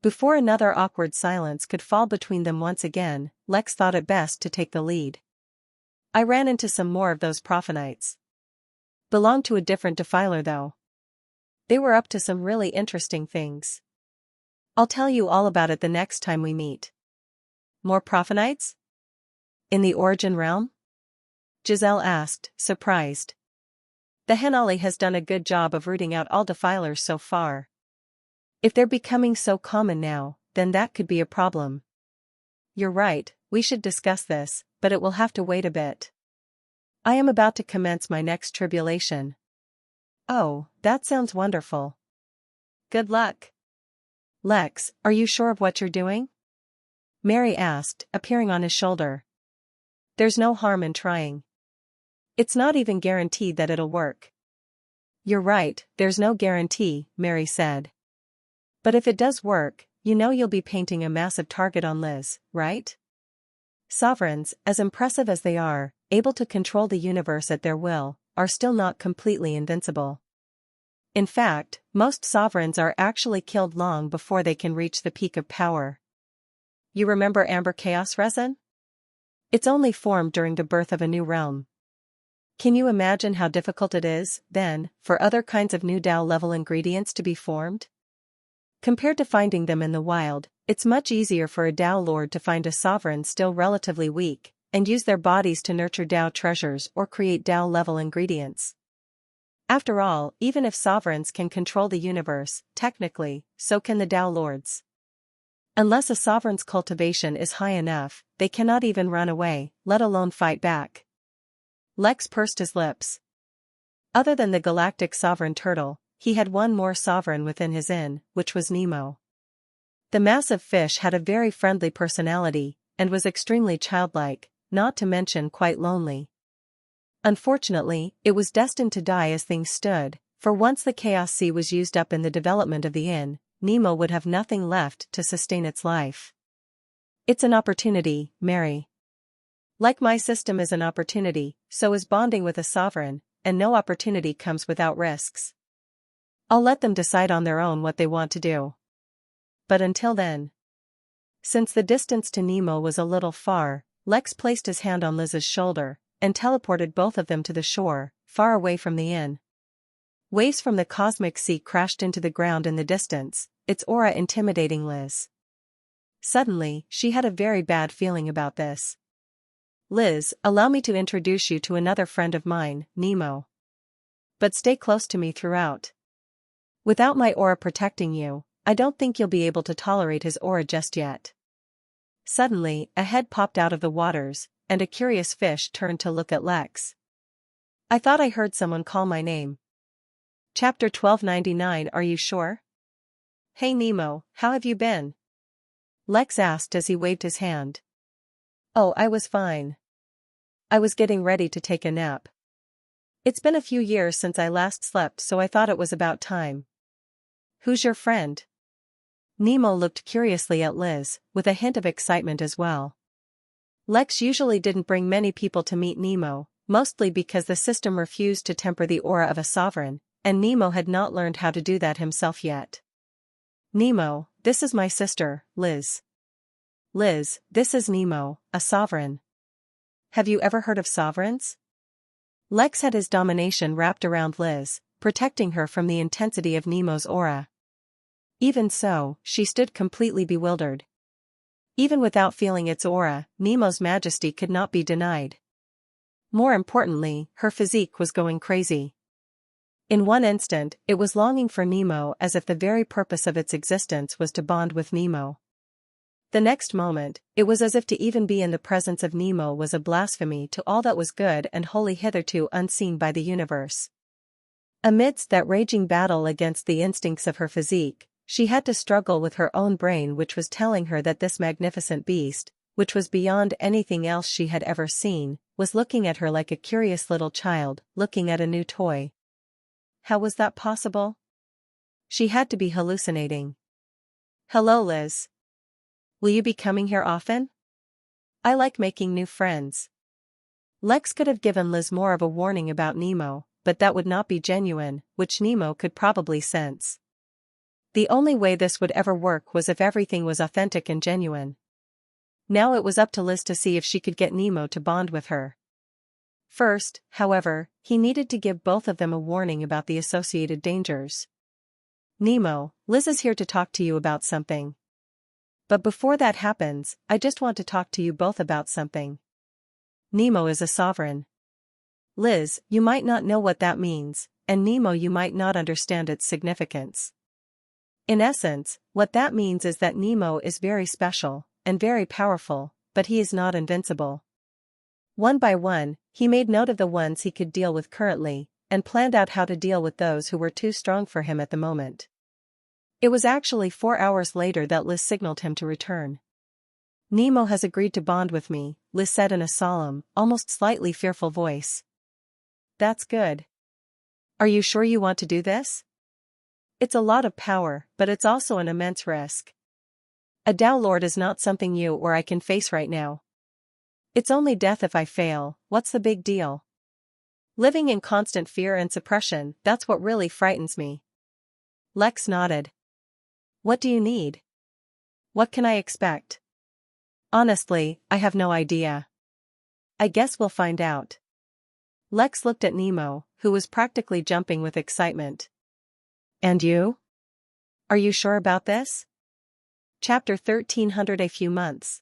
Before another awkward silence could fall between them once again, Lex thought it best to take the lead. I ran into some more of those prophanites. Belonged to a different defiler though. They were up to some really interesting things. I'll tell you all about it the next time we meet. More prophanites? In the origin realm? Giselle asked, surprised. The Henali has done a good job of rooting out all defilers so far. If they're becoming so common now, then that could be a problem. You're right, we should discuss this, but it will have to wait a bit. I am about to commence my next tribulation. Oh, that sounds wonderful. Good luck. Lex, are you sure of what you're doing? Mary asked, appearing on his shoulder. There's no harm in trying. It's not even guaranteed that it'll work. You're right, there's no guarantee, Mary said. But if it does work, you know you'll be painting a massive target on Liz, right? Sovereigns, as impressive as they are, able to control the universe at their will, are still not completely invincible. In fact, most sovereigns are actually killed long before they can reach the peak of power. You remember amber chaos resin? It's only formed during the birth of a new realm. Can you imagine how difficult it is, then, for other kinds of new Tao-level ingredients to be formed? Compared to finding them in the wild, it's much easier for a Tao lord to find a sovereign still relatively weak, and use their bodies to nurture Tao treasures or create Tao-level ingredients. After all, even if sovereigns can control the universe, technically, so can the Tao lords. Unless a sovereign's cultivation is high enough, they cannot even run away, let alone fight back. Lex pursed his lips. Other than the galactic sovereign turtle, he had one more sovereign within his inn, which was Nemo. The massive fish had a very friendly personality, and was extremely childlike, not to mention quite lonely. Unfortunately, it was destined to die as things stood, for once the Chaos Sea was used up in the development of the inn, Nemo would have nothing left to sustain its life. It's an opportunity, Mary. Like my system is an opportunity, so is bonding with a sovereign, and no opportunity comes without risks. I'll let them decide on their own what they want to do. But until then. Since the distance to Nemo was a little far, Lex placed his hand on Liz's shoulder, and teleported both of them to the shore, far away from the inn. Waves from the cosmic sea crashed into the ground in the distance, its aura intimidating Liz. Suddenly, she had a very bad feeling about this. Liz, allow me to introduce you to another friend of mine, Nemo. But stay close to me throughout. Without my aura protecting you, I don't think you'll be able to tolerate his aura just yet. Suddenly, a head popped out of the waters, and a curious fish turned to look at Lex. I thought I heard someone call my name. Chapter 1299. Are you sure? Hey Nemo, how have you been? Lex asked as he waved his hand. Oh, I was fine. I was getting ready to take a nap. It's been a few years since I last slept, so I thought it was about time. Who's your friend? Nemo looked curiously at Liz, with a hint of excitement as well. Lex usually didn't bring many people to meet Nemo, mostly because the system refused to temper the aura of a sovereign, and Nemo had not learned how to do that himself yet. Nemo, this is my sister, Liz. Liz, this is Nemo, a sovereign. Have you ever heard of sovereigns? Lex had his domination wrapped around Liz, protecting her from the intensity of Nemo's aura. Even so, she stood completely bewildered. Even without feeling its aura, Nemo's majesty could not be denied. More importantly, her physique was going crazy. In one instant, it was longing for Nemo as if the very purpose of its existence was to bond with Nemo. The next moment, it was as if to even be in the presence of Nemo was a blasphemy to all that was good and holy hitherto unseen by the universe. Amidst that raging battle against the instincts of her physique, she had to struggle with her own brain, which was telling her that this magnificent beast, which was beyond anything else she had ever seen, was looking at her like a curious little child looking at a new toy. How was that possible? She had to be hallucinating. "Hello, Liz. Will you be coming here often? I like making new friends." Lex could have given Liz more of a warning about Nemo, but that would not be genuine, which Nemo could probably sense. The only way this would ever work was if everything was authentic and genuine. Now it was up to Liz to see if she could get Nemo to bond with her. First, however, he needed to give both of them a warning about the associated dangers. "Nemo, Liz is here to talk to you about something. But before that happens, I just want to talk to you both about something. Nemo is a sovereign. Liz, you might not know what that means, and Nemo, you might not understand its significance. In essence, what that means is that Nemo is very special and very powerful, but he is not invincible." One by one, he made note of the ones he could deal with currently, and planned out how to deal with those who were too strong for him at the moment. It was actually 4 hours later that Liz signaled him to return. "Nemo has agreed to bond with me," Liz said in a solemn, almost slightly fearful voice. "That's good. Are you sure you want to do this? It's a lot of power, but it's also an immense risk. A Tao Lord is not something you or I can face right now. It's only death if I fail. What's the big deal? Living in constant fear and suppression, that's what really frightens me." Lex nodded. "What do you need? What can I expect?" "Honestly, I have no idea. I guess we'll find out." Lex looked at Nemo, who was practically jumping with excitement. "And you? Are you sure about this?" Chapter 1300. A few months.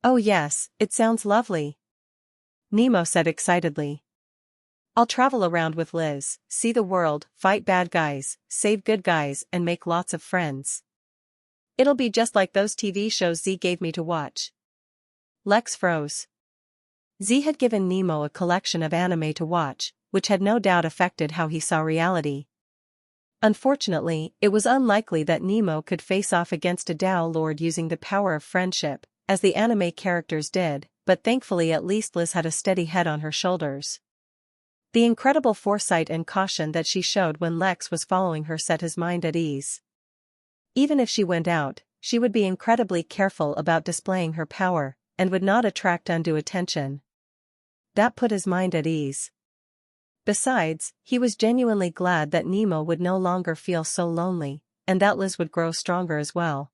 "Oh yes, it sounds lovely," Nemo said excitedly. "I'll travel around with Liz, see the world, fight bad guys, save good guys, and make lots of friends. It'll be just like those TV shows Z gave me to watch." Lex froze. Z had given Nemo a collection of anime to watch, which had no doubt affected how he saw reality. Unfortunately, it was unlikely that Nemo could face off against a Tao Lord using the power of friendship, as the anime characters did, but thankfully at least Liz had a steady head on her shoulders. The incredible foresight and caution that she showed when Lex was following her set his mind at ease. Even if she went out, she would be incredibly careful about displaying her power, and would not attract undue attention. That put his mind at ease. Besides, he was genuinely glad that Nemo would no longer feel so lonely, and that Liz would grow stronger as well.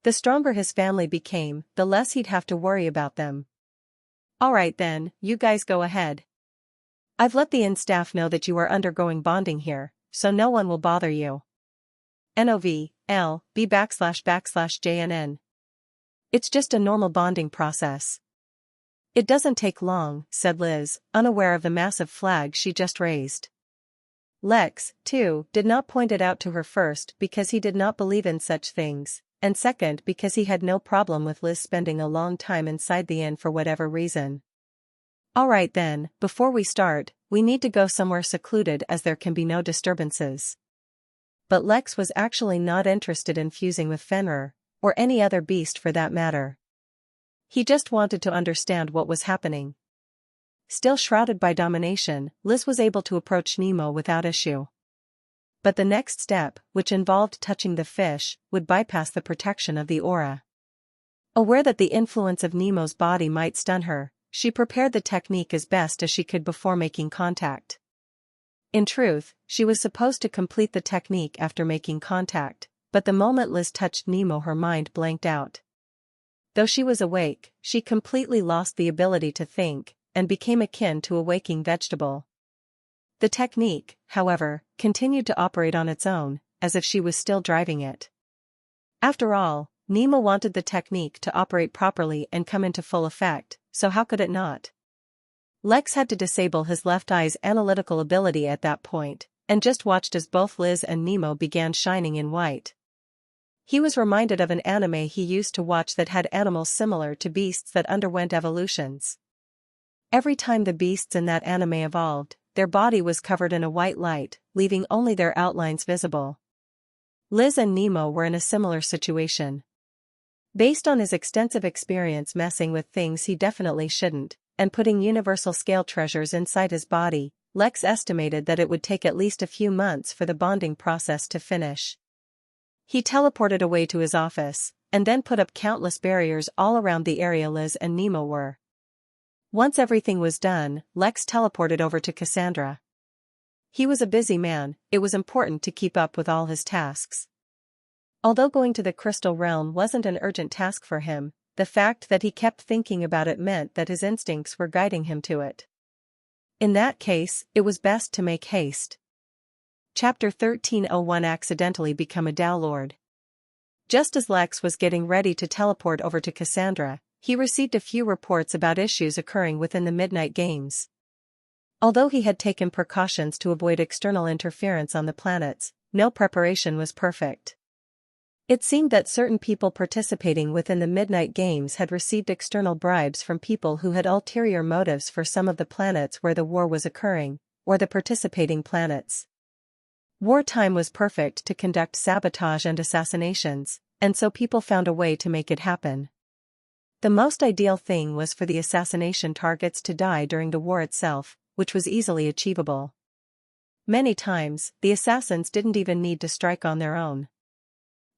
The stronger his family became, the less he'd have to worry about them. "All right then, you guys go ahead. I've let the inn staff know that you are undergoing bonding here, so no one will bother you. NOVLB //JNN. It's just a normal bonding process." "It doesn't take long," said Liz, unaware of the massive flag she just raised. Lex, too, did not point it out to her, first because he did not believe in such things, and second because he had no problem with Liz spending a long time inside the inn for whatever reason. "All right then, before we start, we need to go somewhere secluded as there can be no disturbances." But Lex was actually not interested in fusing with Fenrir, or any other beast for that matter. He just wanted to understand what was happening. Still shrouded by domination, Liz was able to approach Nemo without issue. But the next step, which involved touching the fish, would bypass the protection of the aura. Aware that the influence of Nemo's body might stun her, she prepared the technique as best as she could before making contact. In truth, she was supposed to complete the technique after making contact, but the moment Liz touched Nemo, her mind blanked out. Though she was awake, she completely lost the ability to think, and became akin to a waking vegetable. The technique, however, continued to operate on its own, as if she was still driving it. After all, Nemo wanted the technique to operate properly and come into full effect, so how could it not? Lex had to disable his left eye's analytical ability at that point, and just watched as both Liz and Nemo began shining in white. He was reminded of an anime he used to watch that had animals similar to beasts that underwent evolutions. Every time the beasts in that anime evolved, their body was covered in a white light, leaving only their outlines visible. Liz and Nemo were in a similar situation. Based on his extensive experience messing with things he definitely shouldn't, and putting universal scale treasures inside his body, Lex estimated that it would take at least a few months for the bonding process to finish. He teleported away to his office, and then put up countless barriers all around the area Liz and Nemo were. Once everything was done, Lex teleported over to Cassandra. He was a busy man, it was important to keep up with all his tasks. Although going to the crystal realm wasn't an urgent task for him, the fact that he kept thinking about it meant that his instincts were guiding him to it. In that case, it was best to make haste. Chapter 1301 Accidentally Become a Downlord. Just as Lex was getting ready to teleport over to Cassandra, he received a few reports about issues occurring within the Midnight Games. Although he had taken precautions to avoid external interference on the planets, no preparation was perfect. It seemed that certain people participating within the Midnight Games had received external bribes from people who had ulterior motives for some of the planets where the war was occurring, or the participating planets. Wartime was perfect to conduct sabotage and assassinations, and so people found a way to make it happen. The most ideal thing was for the assassination targets to die during the war itself, which was easily achievable. Many times, the assassins didn't even need to strike on their own.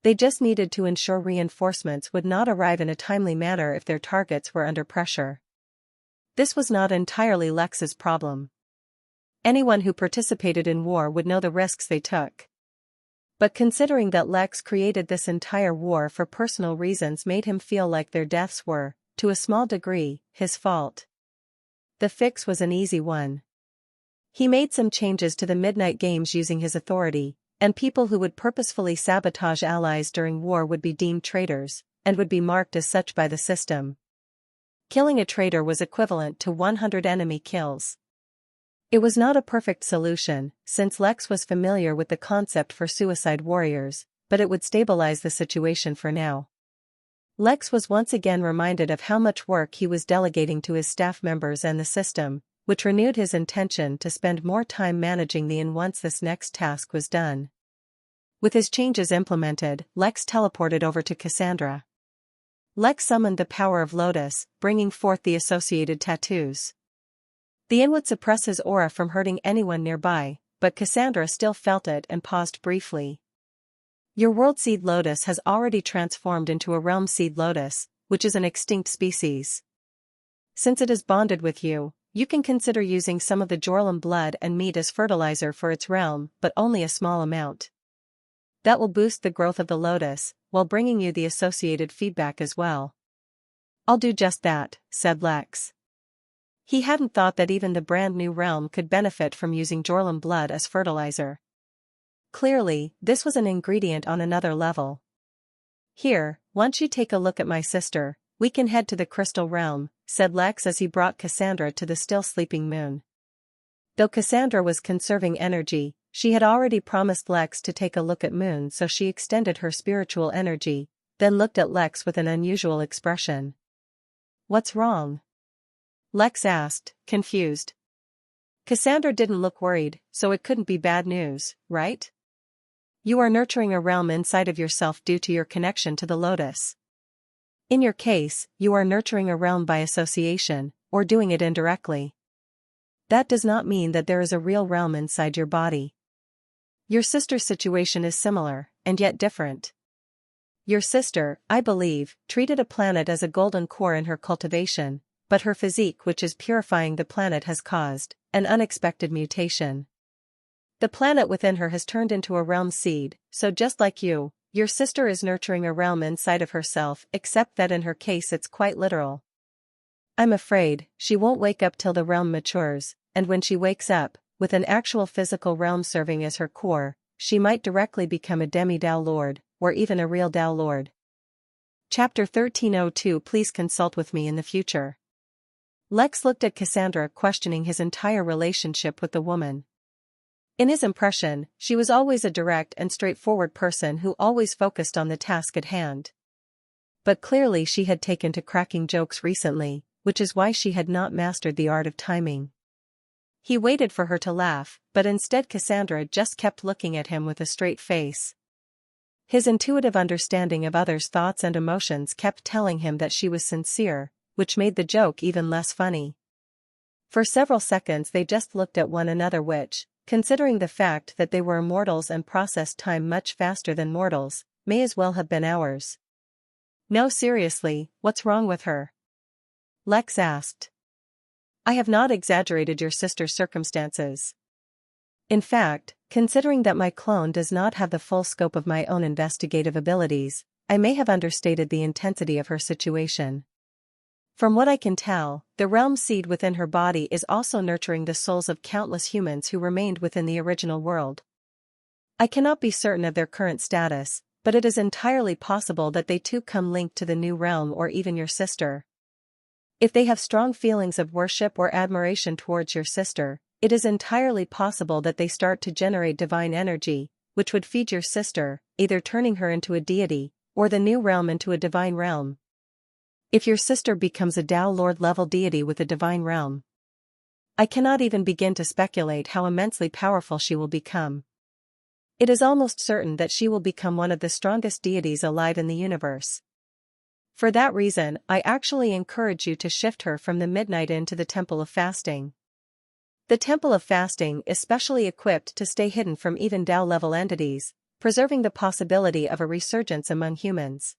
They just needed to ensure reinforcements would not arrive in a timely manner if their targets were under pressure. This was not entirely Lex's problem. Anyone who participated in war would know the risks they took. But considering that Lex created this entire war for personal reasons made him feel like their deaths were, to a small degree, his fault. The fix was an easy one. He made some changes to the Midnight Games using his authority, and people who would purposefully sabotage allies during war would be deemed traitors, and would be marked as such by the system. Killing a traitor was equivalent to 100 enemy kills. It was not a perfect solution, since Lex was familiar with the concept for suicide warriors, but it would stabilize the situation for now. Lex was once again reminded of how much work he was delegating to his staff members and the system, which renewed his intention to spend more time managing the once this next task was done. With his changes implemented, Lex teleported over to Cassandra. Lex summoned the power of Lotus, bringing forth the associated tattoos. The in would suppress his aura from hurting anyone nearby, but Cassandra still felt it and paused briefly. Your world seed lotus has already transformed into a realm seed lotus, which is an extinct species. Since it is bonded with you, you can consider using some of the Jorlum blood and meat as fertilizer for its realm, but only a small amount. That will boost the growth of the lotus, while bringing you the associated feedback as well. I'll do just that, said Lex. He hadn't thought that even the brand new realm could benefit from using Jorlum blood as fertilizer. Clearly, this was an ingredient on another level. Here, once you take a look at my sister, we can head to the crystal realm, said Lex as he brought Cassandra to the still sleeping moon. Though Cassandra was conserving energy, she had already promised Lex to take a look at Moon, so she extended her spiritual energy, then looked at Lex with an unusual expression. What's wrong? Lex asked, confused. Cassandra didn't look worried, so it couldn't be bad news, right? You are nurturing a realm inside of yourself due to your connection to the lotus. In your case, you are nurturing a realm by association, or doing it indirectly. That does not mean that there is a real realm inside your body. Your sister's situation is similar, and yet different. Your sister, I believe, treated a planet as a golden core in her cultivation, but her physique, which is purifying the planet, has caused an unexpected mutation. The planet within her has turned into a realm seed, so just like you, your sister is nurturing a realm inside of herself, except that in her case it's quite literal. I'm afraid she won't wake up till the realm matures, and when she wakes up, with an actual physical realm serving as her core, she might directly become a demi-Downlord, or even a real Downlord. Chapter 1302 Please consult with me in the future. Lex looked at Cassandra, questioning his entire relationship with the woman. In his impression, she was always a direct and straightforward person who always focused on the task at hand. But clearly she had taken to cracking jokes recently, which is why she had not mastered the art of timing. He waited for her to laugh, but instead Cassandra just kept looking at him with a straight face. His intuitive understanding of others' thoughts and emotions kept telling him that she was sincere, which made the joke even less funny. For several seconds they just looked at one another, which, considering the fact that they were immortals and processed time much faster than mortals, may as well have been hours. "No, seriously, what's wrong with her?" Lex asked. "I have not exaggerated your sister's circumstances. In fact, considering that my clone does not have the full scope of my own investigative abilities, I may have understated the intensity of her situation. From what I can tell, the realm seed within her body is also nurturing the souls of countless humans who remained within the original world. I cannot be certain of their current status, but it is entirely possible that they too come linked to the new realm or even your sister. If they have strong feelings of worship or admiration towards your sister, it is entirely possible that they start to generate divine energy, which would feed your sister, either turning her into a deity, or the new realm into a divine realm. If your sister becomes a Tao Lord level deity with a divine realm, I cannot even begin to speculate how immensely powerful she will become. It is almost certain that she will become one of the strongest deities alive in the universe. For that reason, I actually encourage you to shift her from the Midnight Inn to the Temple of Fasting. The Temple of Fasting is specially equipped to stay hidden from even Tao-level entities, preserving the possibility of a resurgence among humans.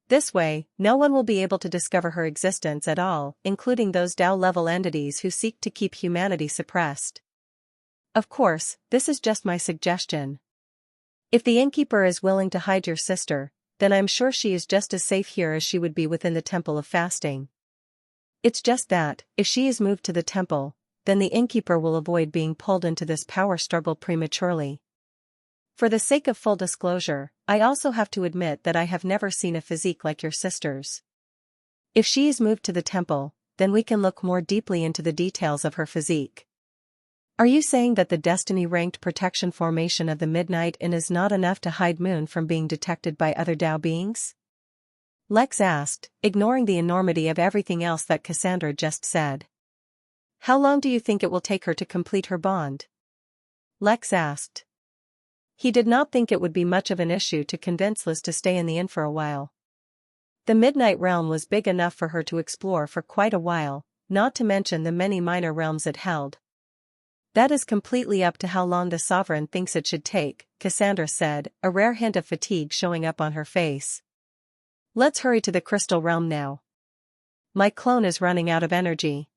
This way, no one will be able to discover her existence at all, including those Tao-level entities who seek to keep humanity suppressed. Of course, this is just my suggestion. If the Innkeeper is willing to hide your sister, then I'm sure she is just as safe here as she would be within the Temple of Fasting. It's just that, if she is moved to the temple, then the Innkeeper will avoid being pulled into this power struggle prematurely. For the sake of full disclosure, I also have to admit that I have never seen a physique like your sister's. If she is moved to the temple, then we can look more deeply into the details of her physique. Are you saying that the destiny-ranked protection formation of the Midnight Inn is not enough to hide Moon from being detected by other Tao beings? Lex asked, ignoring the enormity of everything else that Cassandra just said. How long do you think it will take her to complete her bond? Lex asked. He did not think it would be much of an issue to convince Liz to stay in the inn for a while. The Midnight Realm was big enough for her to explore for quite a while, not to mention the many minor realms it held. That is completely up to how long the Sovereign thinks it should take, Cassandra said, a rare hint of fatigue showing up on her face. Let's hurry to the Crystal Realm now. My clone is running out of energy.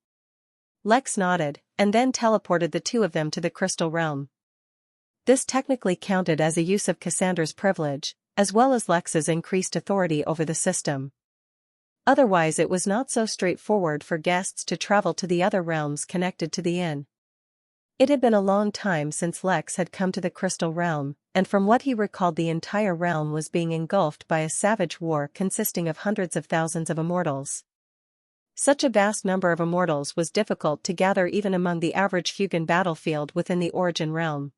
Lex nodded, and then teleported the two of them to the Crystal Realm. This technically counted as a use of Cassandra's privilege, as well as Lex's increased authority over the system. Otherwise it was not so straightforward for guests to travel to the other realms connected to the inn. It had been a long time since Lex had come to the Crystal Realm, and from what he recalled the entire realm was being engulfed by a savage war consisting of hundreds of thousands of immortals. Such a vast number of immortals was difficult to gather even among the average Hugan battlefield within the Origin Realm.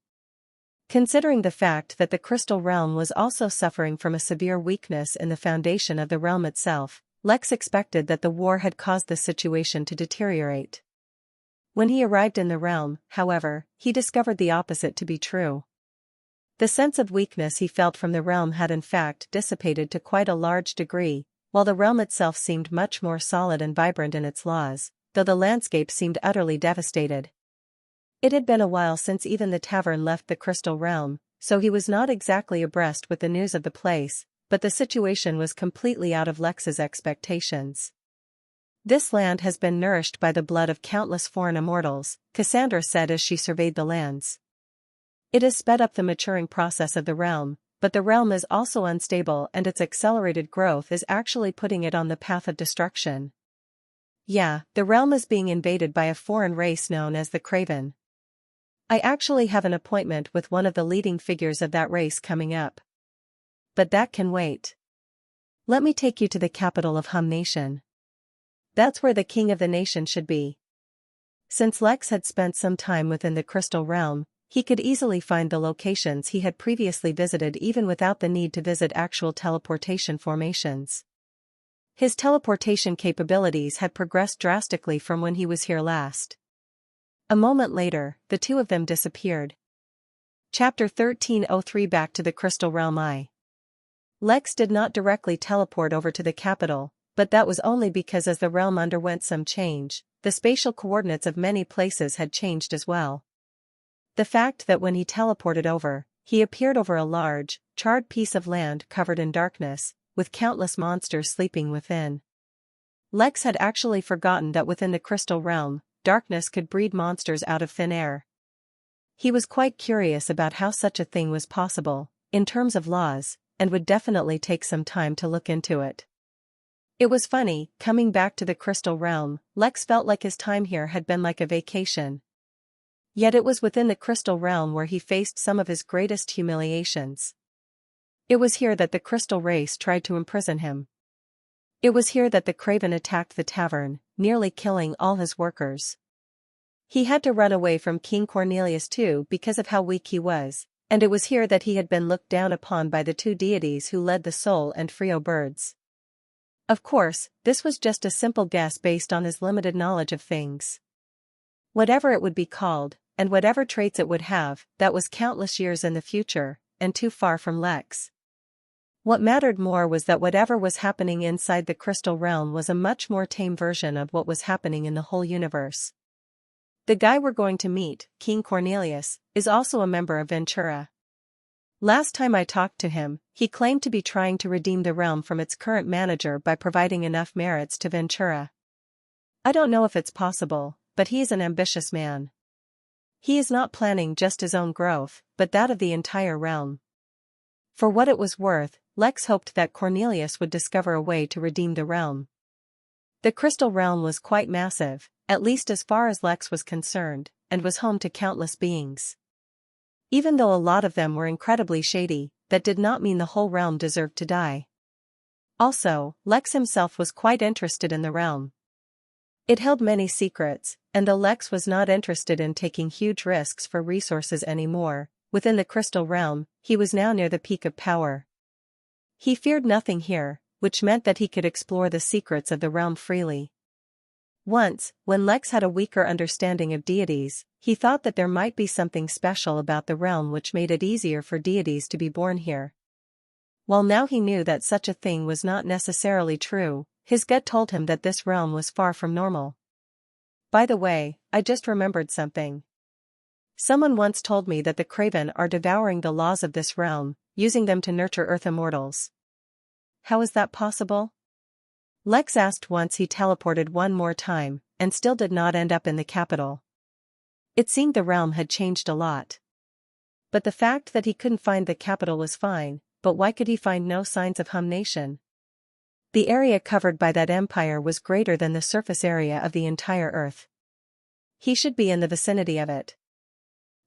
Considering the fact that the Crystal Realm was also suffering from a severe weakness in the foundation of the realm itself, Lex expected that the war had caused the situation to deteriorate. When he arrived in the realm, however, he discovered the opposite to be true. The sense of weakness he felt from the realm had in fact dissipated to quite a large degree, while the realm itself seemed much more solid and vibrant in its laws, though the landscape seemed utterly devastated. It had been a while since even the tavern left the Crystal Realm, so he was not exactly abreast with the news of the place, but the situation was completely out of Lex's expectations. This land has been nourished by the blood of countless foreign immortals, Cassandra said as she surveyed the lands. It has sped up the maturing process of the realm, but the realm is also unstable and its accelerated growth is actually putting it on the path of destruction. Yeah, the realm is being invaded by a foreign race known as the Craven. I actually have an appointment with one of the leading figures of that race coming up. But that can wait. Let me take you to the capital of Hum Nation. That's where the king of the nation should be. Since Lex had spent some time within the Crystal Realm, he could easily find the locations he had previously visited even without the need to visit actual teleportation formations. His teleportation capabilities had progressed drastically from when he was here last. A moment later, the two of them disappeared. Chapter 1303 Back to the Crystal Realm. Lex did not directly teleport over to the capital, but that was only because as the realm underwent some change, the spatial coordinates of many places had changed as well. The fact that when he teleported over, he appeared over a large, charred piece of land covered in darkness, with countless monsters sleeping within. Lex had actually forgotten that within the crystal realm, darkness could breed monsters out of thin air. He was quite curious about how such a thing was possible, in terms of laws, and would definitely take some time to look into it. It was funny, coming back to the crystal realm, Lex felt like his time here had been like a vacation. Yet it was within the crystal realm where he faced some of his greatest humiliations. It was here that the crystal race tried to imprison him. It was here that the Craven attacked the tavern, nearly killing all his workers. He had to run away from King Cornelius too because of how weak he was, and it was here that he had been looked down upon by the two deities who led the soul and Frio birds. Of course, this was just a simple guess based on his limited knowledge of things. Whatever it would be called, and whatever traits it would have, that was countless years in the future, and too far from Lex. What mattered more was that whatever was happening inside the crystal realm was a much more tame version of what was happening in the whole universe. The guy we're going to meet, King Cornelius, is also a member of Ventura. Last time I talked to him, he claimed to be trying to redeem the realm from its current manager by providing enough merits to Ventura. I don't know if it's possible, but he is an ambitious man. He is not planning just his own growth, but that of the entire realm. For what it was worth, Lex hoped that Cornelius would discover a way to redeem the realm. The crystal realm was quite massive, at least as far as Lex was concerned, and was home to countless beings. Even though a lot of them were incredibly shady, that did not mean the whole realm deserved to die. Also, Lex himself was quite interested in the realm. It held many secrets, and though Lex was not interested in taking huge risks for resources anymore, within the crystal realm, he was now near the peak of power. He feared nothing here, which meant that he could explore the secrets of the realm freely. Once, when Lex had a weaker understanding of deities, he thought that there might be something special about the realm which made it easier for deities to be born here. While now he knew that such a thing was not necessarily true, his gut told him that this realm was far from normal. By the way, I just remembered something. Someone once told me that the Craven are devouring the laws of this realm, using them to nurture Earth immortals. How is that possible? Lex asked once he teleported one more time, and still did not end up in the capital. It seemed the realm had changed a lot. But the fact that he couldn't find the capital was fine, but why could he find no signs of Hum Nation? The area covered by that empire was greater than the surface area of the entire Earth. He should be in the vicinity of it.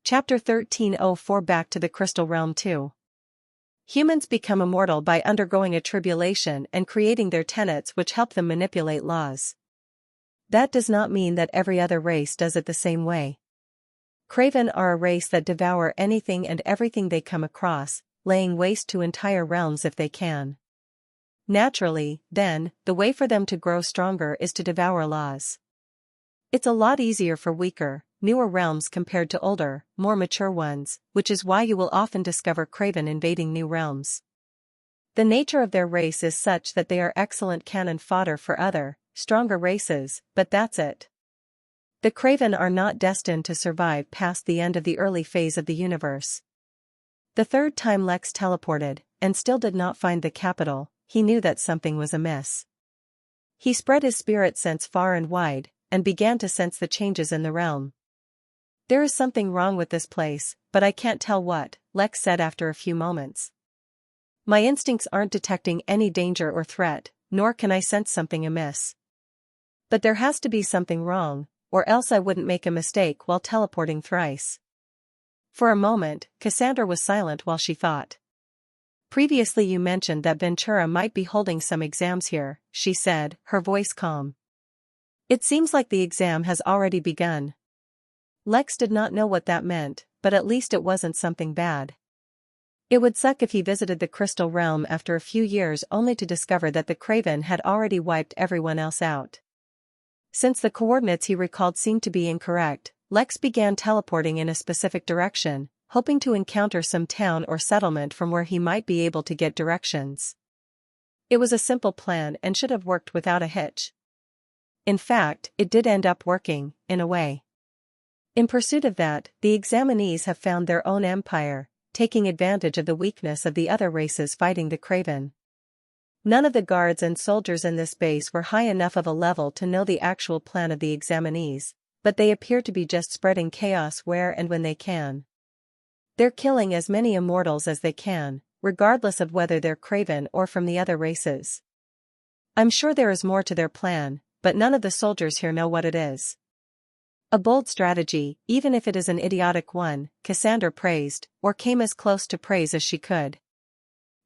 Chapter 1304 Back to the Crystal Realm 2. Humans become immortal by undergoing a tribulation and creating their tenets which help them manipulate laws. That does not mean that every other race does it the same way. Craven are a race that devour anything and everything they come across, laying waste to entire realms if they can. Naturally, then, the way for them to grow stronger is to devour laws. It's a lot easier for weaker, newer realms compared to older, more mature ones, which is why you will often discover Craven invading new realms. The nature of their race is such that they are excellent cannon fodder for other, stronger races, but that's it. The Craven are not destined to survive past the end of the early phase of the universe. The third time Lex teleported, and still did not find the capital, he knew that something was amiss. He spread his spirit sense far and wide, and began to sense the changes in the realm. There is something wrong with this place, but I can't tell what, Lex said after a few moments. My instincts aren't detecting any danger or threat, nor can I sense something amiss. But there has to be something wrong, or else I wouldn't make a mistake while teleporting thrice. For a moment, Cassandra was silent while she thought. Previously you mentioned that Ventura might be holding some exams here, she said, her voice calm. It seems like the exam has already begun. Lex did not know what that meant, but at least it wasn't something bad. It would suck if he visited the Crystal Realm after a few years only to discover that the Craven had already wiped everyone else out. Since the coordinates he recalled seemed to be incorrect, Lex began teleporting in a specific direction, hoping to encounter some town or settlement from where he might be able to get directions. It was a simple plan and should have worked without a hitch. In fact, it did end up working, in a way. In pursuit of that, the examinees have found their own empire, taking advantage of the weakness of the other races fighting the Craven. None of the guards and soldiers in this base were high enough of a level to know the actual plan of the examinees, but they appear to be just spreading chaos where and when they can. They're killing as many immortals as they can, regardless of whether they're Craven or from the other races. I'm sure there is more to their plan, but none of the soldiers here know what it is. A bold strategy, even if it is an idiotic one, Cassandra praised, or came as close to praise as she could.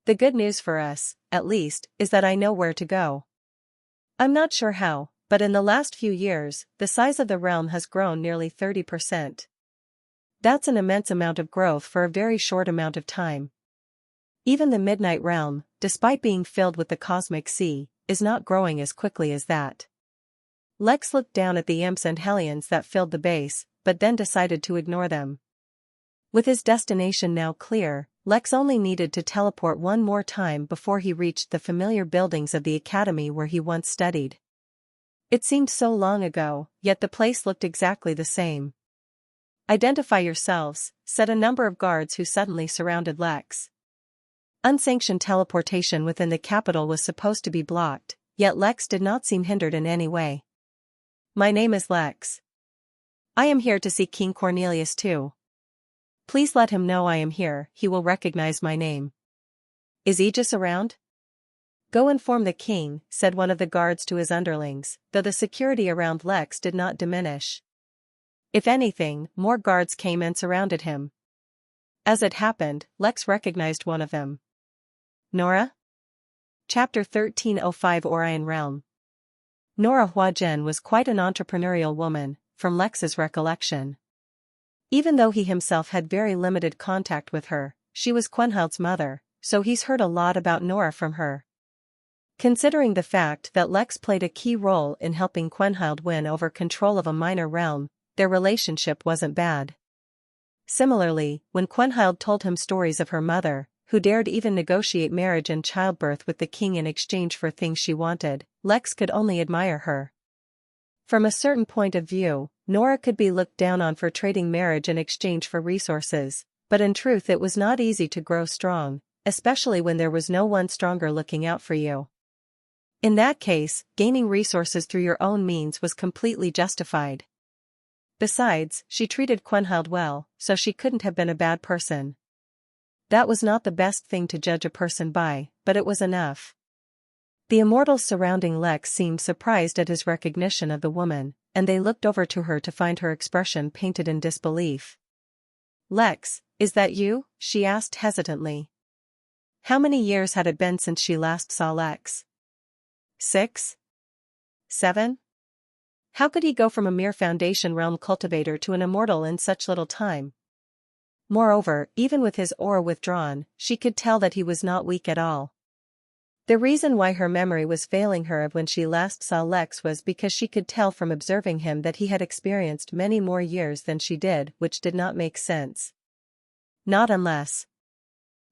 The good news for us, at least, is that I know where to go. I'm not sure how, but in the last few years, the size of the realm has grown nearly 30%. That's an immense amount of growth for a very short amount of time. Even the Midnight Realm, despite being filled with the cosmic sea, is not growing as quickly as that. Lex looked down at the imps and hellions that filled the base, but then decided to ignore them. With his destination now clear, Lex only needed to teleport one more time before he reached the familiar buildings of the academy where he once studied. It seemed so long ago, yet the place looked exactly the same. "Identify yourselves," said a number of guards who suddenly surrounded Lex. Unsanctioned teleportation within the capital was supposed to be blocked, yet Lex did not seem hindered in any way. "My name is Lex. I am here to see King Cornelius too. Please let him know I am here, he will recognize my name." "Is Aegis around?" "Go inform the king," said one of the guards to his underlings, though the security around Lex did not diminish. If anything, more guards came and surrounded him. As it happened, Lex recognized one of them. Nora? Chapter 1305 Orion Realm. Nora Huajen was quite an entrepreneurial woman, from Lex's recollection. Even though he himself had very limited contact with her, she was Quenhild's mother, so he's heard a lot about Nora from her. Considering the fact that Lex played a key role in helping Quenhild win over control of a minor realm, their relationship wasn't bad. Similarly, when Quenhild told him stories of her mother, who dared even negotiate marriage and childbirth with the king in exchange for things she wanted, Lex could only admire her. From a certain point of view, Nora could be looked down on for trading marriage in exchange for resources, but in truth it was not easy to grow strong, especially when there was no one stronger looking out for you. In that case, gaining resources through your own means was completely justified. Besides, she treated Quenhild well, so she couldn't have been a bad person. That was not the best thing to judge a person by, but it was enough. The immortals surrounding Lex seemed surprised at his recognition of the woman, and they looked over to her to find her expression painted in disbelief. "Lex, is that you?" she asked hesitantly. How many years had it been since she last saw Lex? 6? 7? How could he go from a mere Foundation realm cultivator to an immortal in such little time? Moreover, even with his aura withdrawn, she could tell that he was not weak at all. The reason why her memory was failing her of when she last saw Lex was because she could tell from observing him that he had experienced many more years than she did, which did not make sense. Not unless.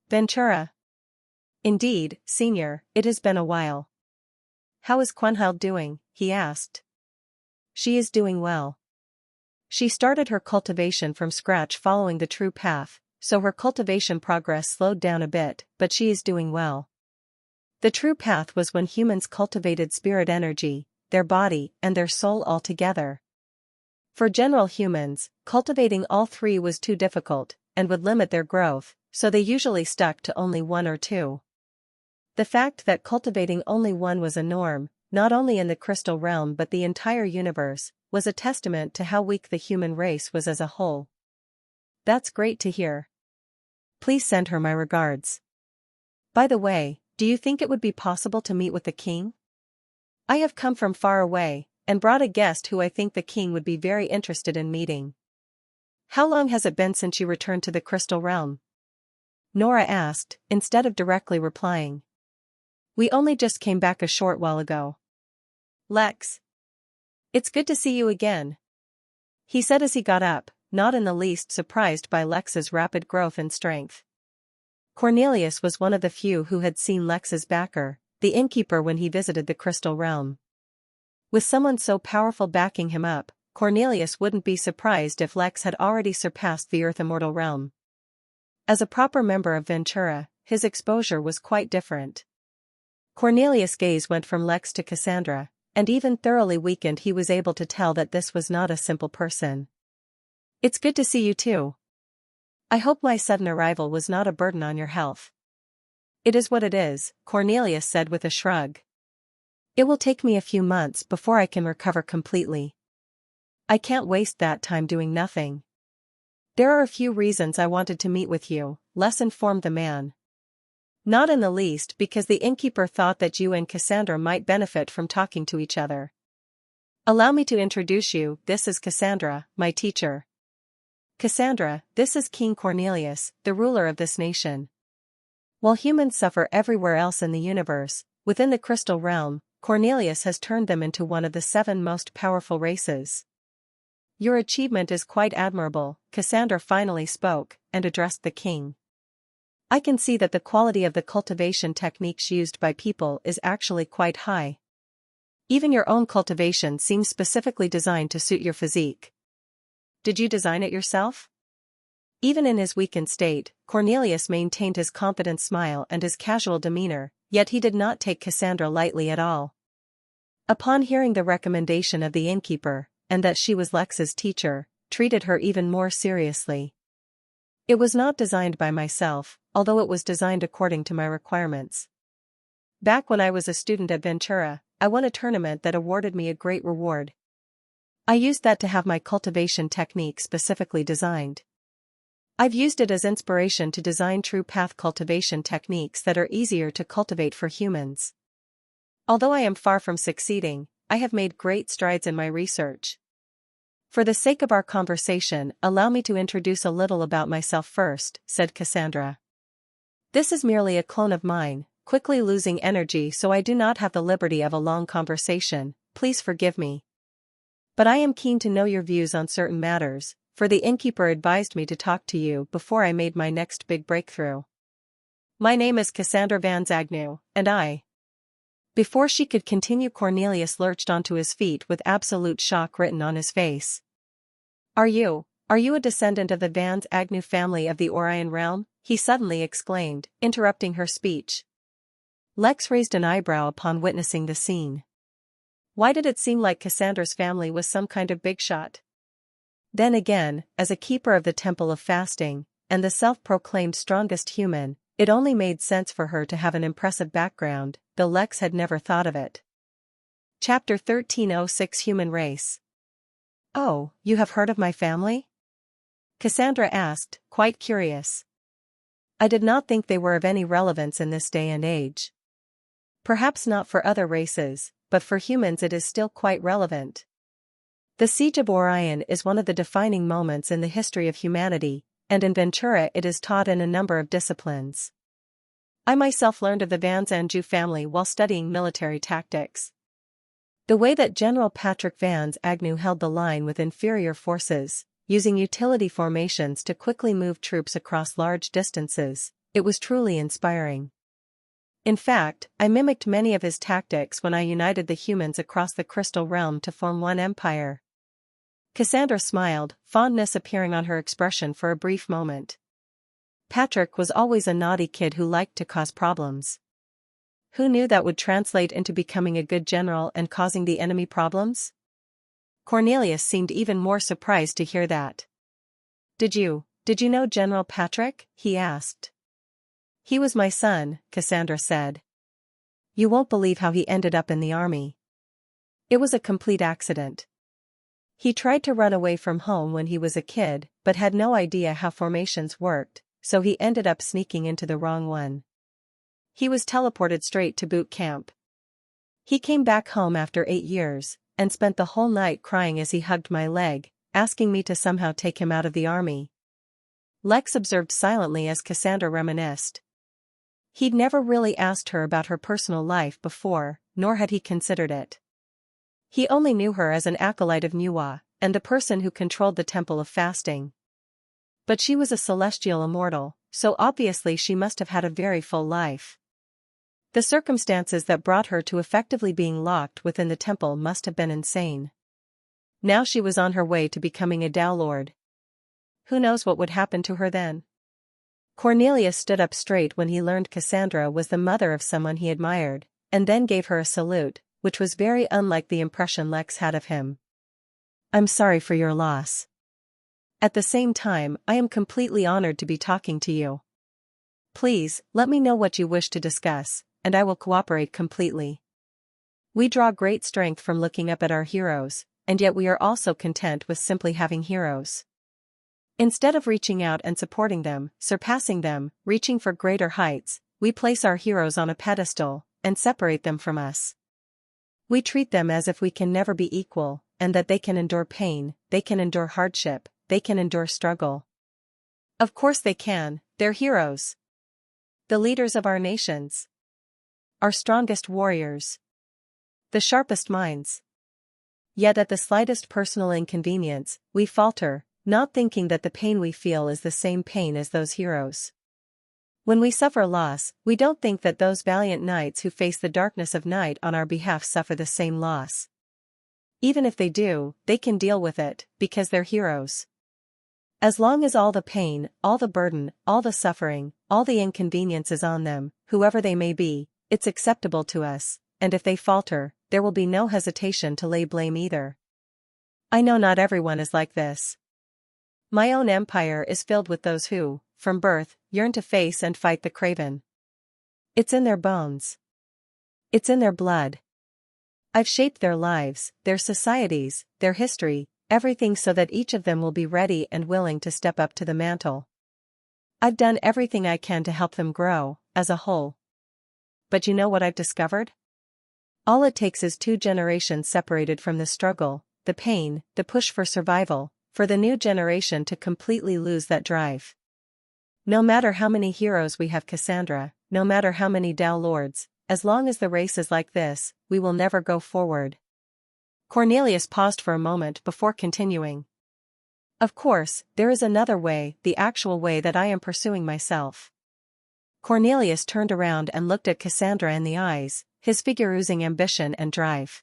Ventura. "Indeed, Senior, it has been a while." "How is Quenhild doing?" he asked. "She is doing well. She started her cultivation from scratch following the true path, so her cultivation progress slowed down a bit, but she is doing well. The true path was when humans cultivated spirit energy, their body and their soul all together. For general humans, cultivating all three was too difficult, and would limit their growth, so they usually stuck to only one or two. The fact that cultivating only one was a norm, not only in the crystal realm but the entire universe, was a testament to how weak the human race was as a whole. That's great to hear. Please send her my regards. By the way, do you think it would be possible to meet with the king? I have come from far away, and brought a guest who I think the king would be very interested in meeting. How long has it been since you returned to the crystal realm? Nora asked, instead of directly replying. We only just came back a short while ago. Lex. It's good to see you again. he said as he got up, not in the least surprised by Lex's rapid growth and strength. Cornelius was one of the few who had seen Lex's backer, the Innkeeper, when he visited the Crystal Realm. With someone so powerful backing him up, Cornelius wouldn't be surprised if Lex had already surpassed the Earth Immortal realm. As a proper member of Ventura, his exposure was quite different. Cornelius' gaze went from Lex to Cassandra, and even thoroughly weakened he was able to tell that this was not a simple person. "It's good to see you too. I hope my sudden arrival was not a burden on your health." "It is what it is," Cornelius said with a shrug. "It will take me a few months before I can recover completely. I can't waste that time doing nothing." "There are a few reasons I wanted to meet with you," Les informed the man. "Not in the least, because the Innkeeper thought that you and Cassandra might benefit from talking to each other. Allow me to introduce you, this is Cassandra, my teacher. Cassandra, this is King Cornelius, the ruler of this nation. While humans suffer everywhere else in the universe, within the Crystal Realm, Cornelius has turned them into one of the 7 most powerful races. Your achievement is quite admirable," Cassandra finally spoke, and addressed the king. "I can see that the quality of the cultivation techniques used by people is actually quite high. Even your own cultivation seems specifically designed to suit your physique. Did you design it yourself?" Even in his weakened state, Cornelius maintained his confident smile and his casual demeanor, yet he did not take Cassandra lightly at all. Upon hearing the recommendation of the Innkeeper, and that she was Lex's teacher, treated her even more seriously. "It was not designed by myself, although it was designed according to my requirements. Back when I was a student at Ventura, I won a tournament that awarded me a great reward. I used that to have my cultivation technique specifically designed. I've used it as inspiration to design true path cultivation techniques that are easier to cultivate for humans. Although I am far from succeeding, I have made great strides in my research. For the sake of our conversation, allow me to introduce a little about myself first," said Cassandra. "This is merely a clone of mine, quickly losing energy, so I do not have the liberty of a long conversation, please forgive me. But I am keen to know your views on certain matters, for the Innkeeper advised me to talk to you before I made my next big breakthrough. My name is Cassandra Van Zagnew, and I—" Before she could continue, Cornelius lurched onto his feet with absolute shock written on his face. Are you a descendant of the Van Agnew family of the Orion realm?" he suddenly exclaimed, interrupting her speech. Lex raised an eyebrow upon witnessing the scene. Why did it seem like Cassandra's family was some kind of big shot? Then again, as a keeper of the Temple of Fasting, and the self-proclaimed strongest human, it only made sense for her to have an impressive background, though Lex had never thought of it. Chapter 1306 Human Race. "Oh, you have heard of my family?" Cassandra asked, quite curious. "I did not think they were of any relevance in this day and age. Perhaps not for other races, but for humans it is still quite relevant. The Siege of Orion is one of the defining moments in the history of humanity, and in Ventura it is taught in a number of disciplines. I myself learned of the Van Agnew family while studying military tactics. The way that General Patrick Van Agnew held the line with inferior forces, using utility formations to quickly move troops across large distances, it was truly inspiring. In fact, I mimicked many of his tactics when I united the humans across the Crystal Realm to form one empire." Cassandra smiled, fondness appearing on her expression for a brief moment. Patrick was always a naughty kid who liked to cause problems. Who knew that would translate into becoming a good general and causing the enemy problems? Cornelius seemed even more surprised to hear that. Did you know General Patrick?" he asked. "He was my son," Cassandra said. "You won't believe how he ended up in the army. It was a complete accident. He tried to run away from home when he was a kid, but had no idea how formations worked, so he ended up sneaking into the wrong one. He was teleported straight to boot camp. He came back home after 8 years, and spent the whole night crying as he hugged my leg, asking me to somehow take him out of the army." Lex observed silently as Cassandra reminisced. He'd never really asked her about her personal life before, nor had he considered it. He only knew her as an acolyte of Nuwa, and the person who controlled the temple of fasting. But she was a celestial immortal, so obviously she must have had a very full life. The circumstances that brought her to effectively being locked within the temple must have been insane. Now she was on her way to becoming a Tao Lord. Who knows what would happen to her then? Cornelius stood up straight when he learned Cassandra was the mother of someone he admired, and then gave her a salute, which was very unlike the impression Lex had of him. "I'm sorry for your loss. At the same time, I am completely honored to be talking to you. Please, let me know what you wish to discuss, and I will cooperate completely. We draw great strength from looking up at our heroes, and yet we are also content with simply having heroes. Instead of reaching out and supporting them, surpassing them, reaching for greater heights, we place our heroes on a pedestal, and separate them from us. We treat them as if we can never be equal, and that they can endure pain, they can endure hardship, they can endure struggle. Of course they can, they're heroes. The leaders of our nations. Our strongest warriors. The sharpest minds. Yet at the slightest personal inconvenience, we falter, not thinking that the pain we feel is the same pain as those heroes. When we suffer loss, we don't think that those valiant knights who face the darkness of night on our behalf suffer the same loss. Even if they do, they can deal with it, because they're heroes. As long as all the pain, all the burden, all the suffering, all the inconvenience is on them, whoever they may be, it's acceptable to us, and if they falter, there will be no hesitation to lay blame either. I know not everyone is like this. My own empire is filled with those who, from birth, yearn to face and fight the craven. It's in their bones. It's in their blood. I've shaped their lives, their societies, their history, everything so that each of them will be ready and willing to step up to the mantle. I've done everything I can to help them grow, as a whole. But you know what I've discovered? All it takes is 2 generations separated from the struggle, the pain, the push for survival, for the new generation to completely lose that drive. No matter how many heroes we have Cassandra, no matter how many Tao Lords, as long as the race is like this, we will never go forward. Cornelius paused for a moment before continuing. Of course, there is another way, the actual way that I am pursuing myself. Cornelius turned around and looked at Cassandra in the eyes, his figure oozing ambition and drive.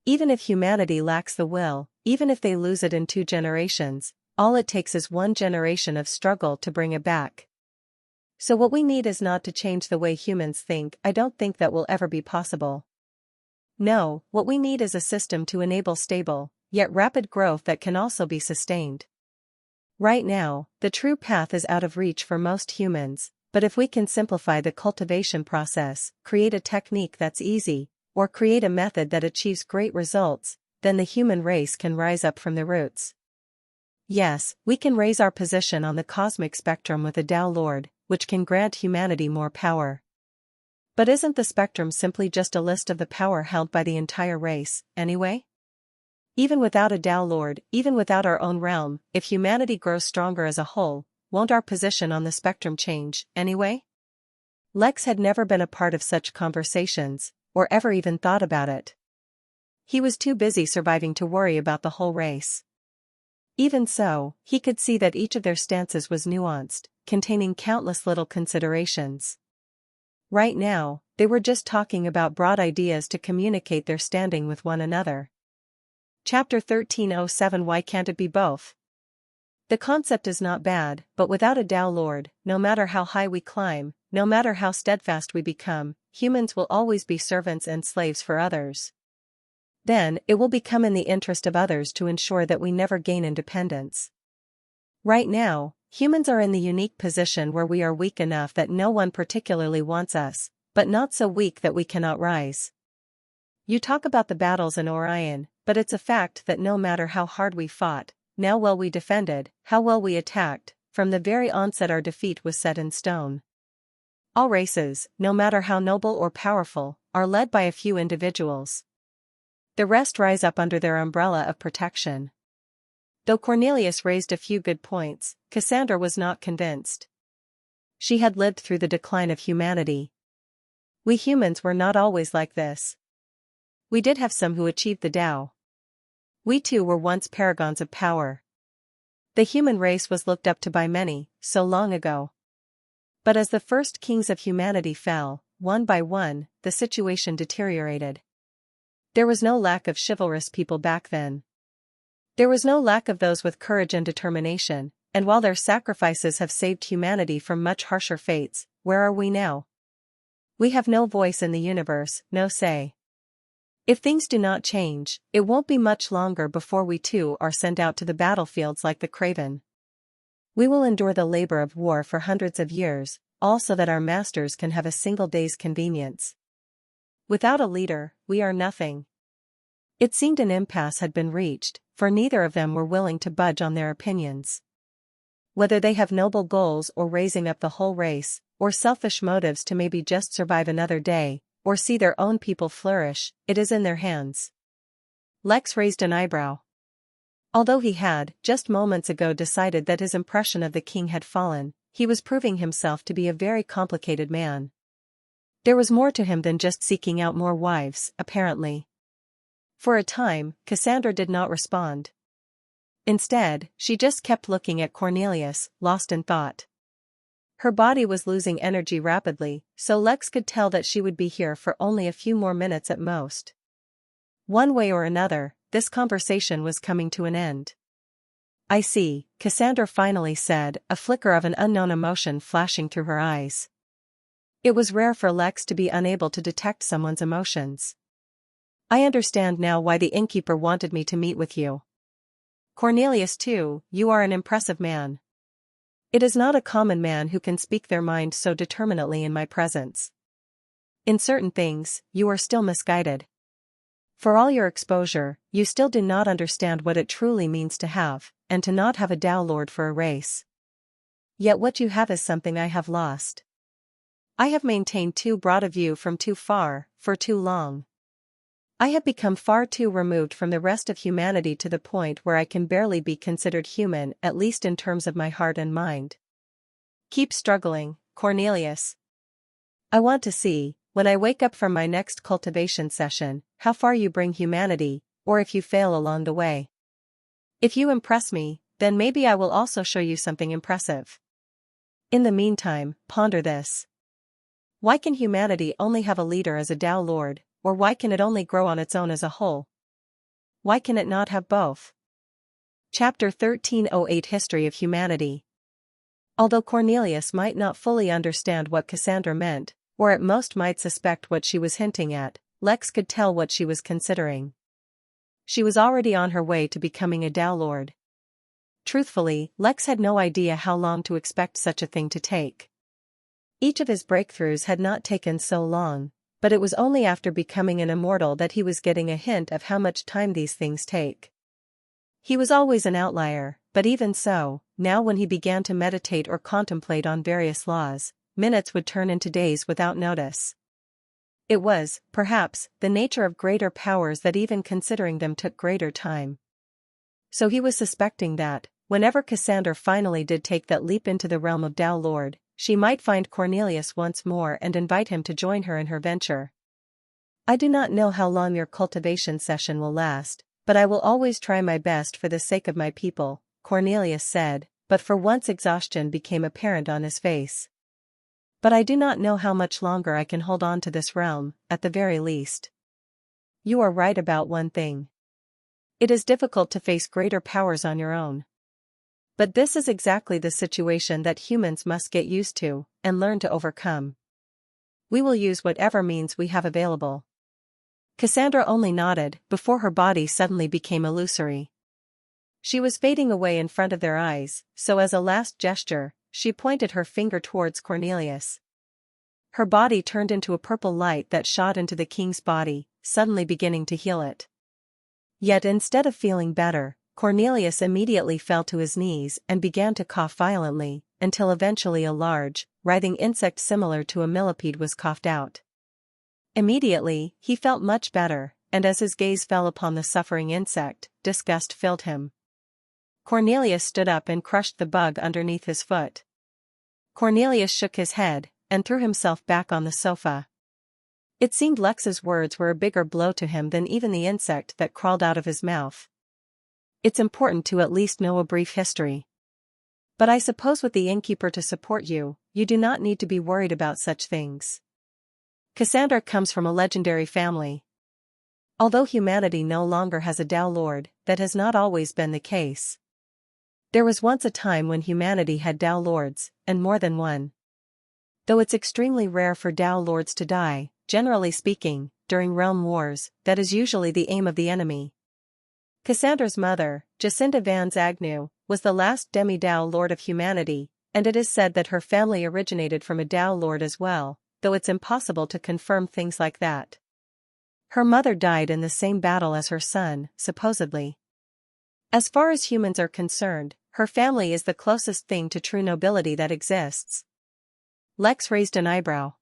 Even if humanity lacks the will, even if they lose it in 2 generations, all it takes is 1 generation of struggle to bring it back. So what we need is not to change the way humans think. I don't think that will ever be possible. No, what we need is a system to enable stable, yet rapid growth that can also be sustained. Right now, the true path is out of reach for most humans, but if we can simplify the cultivation process, create a technique that's easy, or create a method that achieves great results, then the human race can rise up from the roots. Yes, we can raise our position on the cosmic spectrum with a Tao Lord, which can grant humanity more power. But isn't the spectrum simply just a list of the power held by the entire race, anyway? Even without a Tao Lord, even without our own realm, if humanity grows stronger as a whole, won't our position on the spectrum change, anyway? Lex had never been a part of such conversations, or ever even thought about it. He was too busy surviving to worry about the whole race. Even so, he could see that each of their stances was nuanced, containing countless little considerations. Right now, they were just talking about broad ideas to communicate their standing with one another. Chapter 1307. Why can't it be both? The concept is not bad, but without a Tao Lord, no matter how high we climb, no matter how steadfast we become, humans will always be servants and slaves for others. Then, it will become in the interest of others to ensure that we never gain independence. Right now, humans are in the unique position where we are weak enough that no one particularly wants us, but not so weak that we cannot rise. You talk about the battles in Orion, but it's a fact that no matter how hard we fought, how well we defended, how well we attacked, from the very onset our defeat was set in stone. All races, no matter how noble or powerful, are led by a few individuals. The rest rise up under their umbrella of protection. Though Cornelius raised a few good points, Cassandra was not convinced. She had lived through the decline of humanity. We humans were not always like this. We did have some who achieved the Tao. We too were once paragons of power. The human race was looked up to by many, so long ago. But as the first kings of humanity fell, one by one, the situation deteriorated. There was no lack of chivalrous people back then. There was no lack of those with courage and determination, and while their sacrifices have saved humanity from much harsher fates, where are we now? We have no voice in the universe, no say. If things do not change, it won't be much longer before we too are sent out to the battlefields like the craven. We will endure the labor of war for hundreds of years, all so that our masters can have a single day's convenience. Without a leader, we are nothing. It seemed an impasse had been reached, for neither of them were willing to budge on their opinions. Whether they have noble goals or raising up the whole race, or selfish motives to maybe just survive another day, or see their own people flourish, it is in their hands. Lex raised an eyebrow. Although he had, just moments ago, decided that his impression of the king had fallen, he was proving himself to be a very complicated man. There was more to him than just seeking out more wives, apparently. For a time, Cassandra did not respond. Instead, she just kept looking at Cornelius, lost in thought. Her body was losing energy rapidly, so Lex could tell that she would be here for only a few more minutes at most. One way or another, this conversation was coming to an end. I see, Cassandra finally said, a flicker of an unknown emotion flashing through her eyes. It was rare for Lex to be unable to detect someone's emotions. I understand now why the innkeeper wanted me to meet with you. Cornelius too, you are an impressive man. It is not a common man who can speak their mind so determinately in my presence. In certain things, you are still misguided. For all your exposure, you still do not understand what it truly means to have, and to not have a Tao Lord for a race. Yet what you have is something I have lost. I have maintained too broad a view from too far, for too long. I have become far too removed from the rest of humanity to the point where I can barely be considered human, at least in terms of my heart and mind. Keep struggling, Cornelius. I want to see, when I wake up from my next cultivation session, how far you bring humanity, or if you fail along the way. If you impress me, then maybe I will also show you something impressive. In the meantime, ponder this. Why can humanity only have a leader as a Tao Lord, or why can it only grow on its own as a whole? Why can it not have both? Chapter 1308 History of Humanity. Although Cornelius might not fully understand what Cassandra meant, or at most might suspect what she was hinting at, Lex could tell what she was considering. She was already on her way to becoming a Tao Lord. Truthfully, Lex had no idea how long to expect such a thing to take. Each of his breakthroughs had not taken so long, but it was only after becoming an immortal that he was getting a hint of how much time these things take. He was always an outlier, but even so, now when he began to meditate or contemplate on various laws, minutes would turn into days without notice. It was, perhaps, the nature of greater powers that even considering them took greater time. So he was suspecting that, whenever Cassandra finally did take that leap into the realm of Tao Lord, she might find Cornelius once more and invite him to join her in her venture. I do not know how long your cultivation session will last, but I will always try my best for the sake of my people, Cornelius said, but for once exhaustion became apparent on his face. But I do not know how much longer I can hold on to this realm, at the very least. You are right about one thing. It is difficult to face greater powers on your own. But this is exactly the situation that humans must get used to, and learn to overcome. We will use whatever means we have available. Cassandra only nodded, before her body suddenly became illusory. She was fading away in front of their eyes, so as a last gesture, she pointed her finger towards Cornelius. Her body turned into a purple light that shot into the king's body, suddenly beginning to heal it. Yet instead of feeling better, Cornelius immediately fell to his knees and began to cough violently, until eventually a large, writhing insect similar to a millipede was coughed out. Immediately, he felt much better, and as his gaze fell upon the suffering insect, disgust filled him. Cornelius stood up and crushed the bug underneath his foot. Cornelius shook his head, and threw himself back on the sofa. It seemed Lex's words were a bigger blow to him than even the insect that crawled out of his mouth. It's important to at least know a brief history. But I suppose with the Innkeeper to support you, you do not need to be worried about such things. Cassandra comes from a legendary family. Although humanity no longer has a Tao Lord, that has not always been the case. There was once a time when humanity had Tao Lords, and more than one. Though it's extremely rare for Tao Lords to die, generally speaking, during realm wars, that is usually the aim of the enemy. Cassandra's mother, Jacinda Vans Agnew, was the last demi-Tao Lord of humanity, and it is said that her family originated from a Tao Lord as well, though it's impossible to confirm things like that. Her mother died in the same battle as her son, supposedly. As far as humans are concerned, her family is the closest thing to true nobility that exists. Lex raised an eyebrow.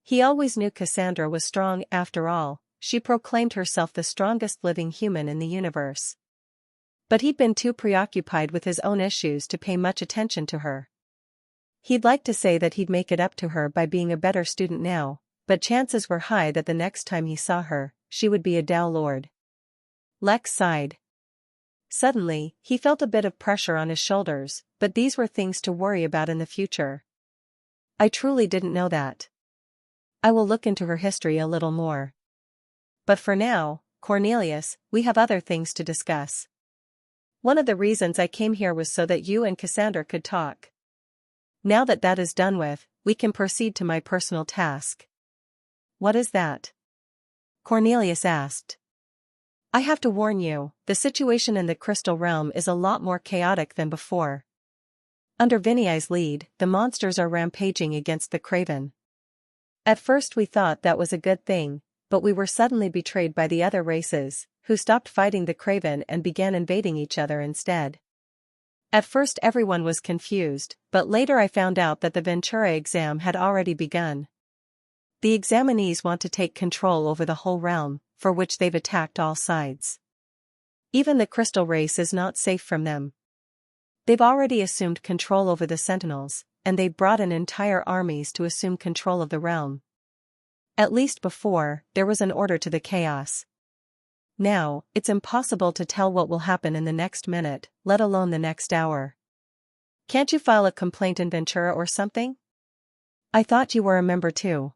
He always knew Cassandra was strong after all, she proclaimed herself the strongest living human in the universe. But he'd been too preoccupied with his own issues to pay much attention to her. He'd like to say that he'd make it up to her by being a better student now, but chances were high that the next time he saw her, she would be a Tao Lord. Lex sighed. Suddenly, he felt a bit of pressure on his shoulders, but these were things to worry about in the future. I truly didn't know that. I will look into her history a little more. But for now, Cornelius, we have other things to discuss. One of the reasons I came here was so that you and Cassandra could talk. Now that that is done with, we can proceed to my personal task. What is that? Cornelius asked. I have to warn you, the situation in the Crystal Realm is a lot more chaotic than before. Under Vinny's lead, the monsters are rampaging against the Craven. At first we thought that was a good thing, but we were suddenly betrayed by the other races, who stopped fighting the Craven and began invading each other instead. At first everyone was confused, but later I found out that the Ventura exam had already begun. The examinees want to take control over the whole realm, for which they've attacked all sides. Even the Crystal race is not safe from them. They've already assumed control over the Sentinels, and they've brought in entire armies to assume control of the realm. At least before, there was an order to the chaos. Now, it's impossible to tell what will happen in the next minute, let alone the next hour. Can't you file a complaint in Ventura or something? I thought you were a member too.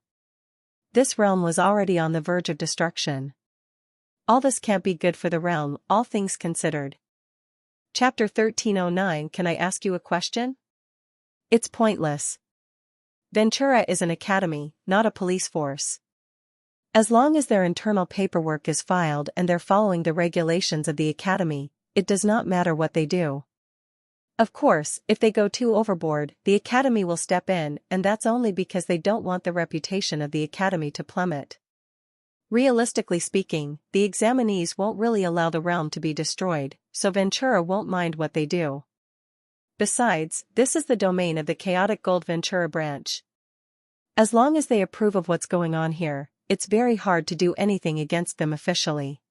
This realm was already on the verge of destruction. All this can't be good for the realm, all things considered. Chapter 1309. Can I ask you a question? It's pointless. Ventura is an academy, not a police force. As long as their internal paperwork is filed and they're following the regulations of the academy, it does not matter what they do. Of course, if they go too overboard, the academy will step in, and that's only because they don't want the reputation of the academy to plummet. Realistically speaking, the examinees won't really allow the realm to be destroyed, so Ventura won't mind what they do. Besides, this is the domain of the chaotic Gold Ventura branch. As long as they approve of what's going on here, it's very hard to do anything against them officially.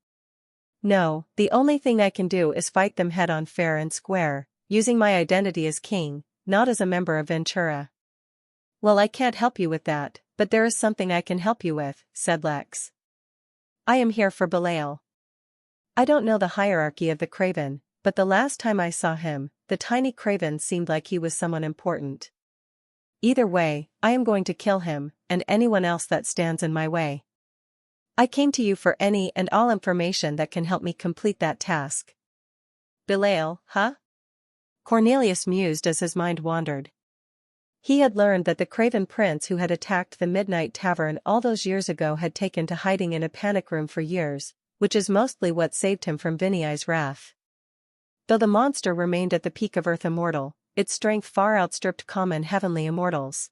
No, the only thing I can do is fight them head on fair and square, using my identity as king, not as a member of Ventura. Well, I can't help you with that, but there is something I can help you with, said Lex. I am here for Belial. I don't know the hierarchy of the Craven, but the last time I saw him, the tiny Craven seemed like he was someone important. Either way, I am going to kill him, and anyone else that stands in my way. I came to you for any and all information that can help me complete that task. Belial, huh? Cornelius mused as his mind wandered. He had learned that the Craven prince who had attacked the Midnight Tavern all those years ago had taken to hiding in a panic room for years, which is mostly what saved him from Vinny's wrath. Though the monster remained at the peak of Earth Immortal, its strength far outstripped common heavenly immortals.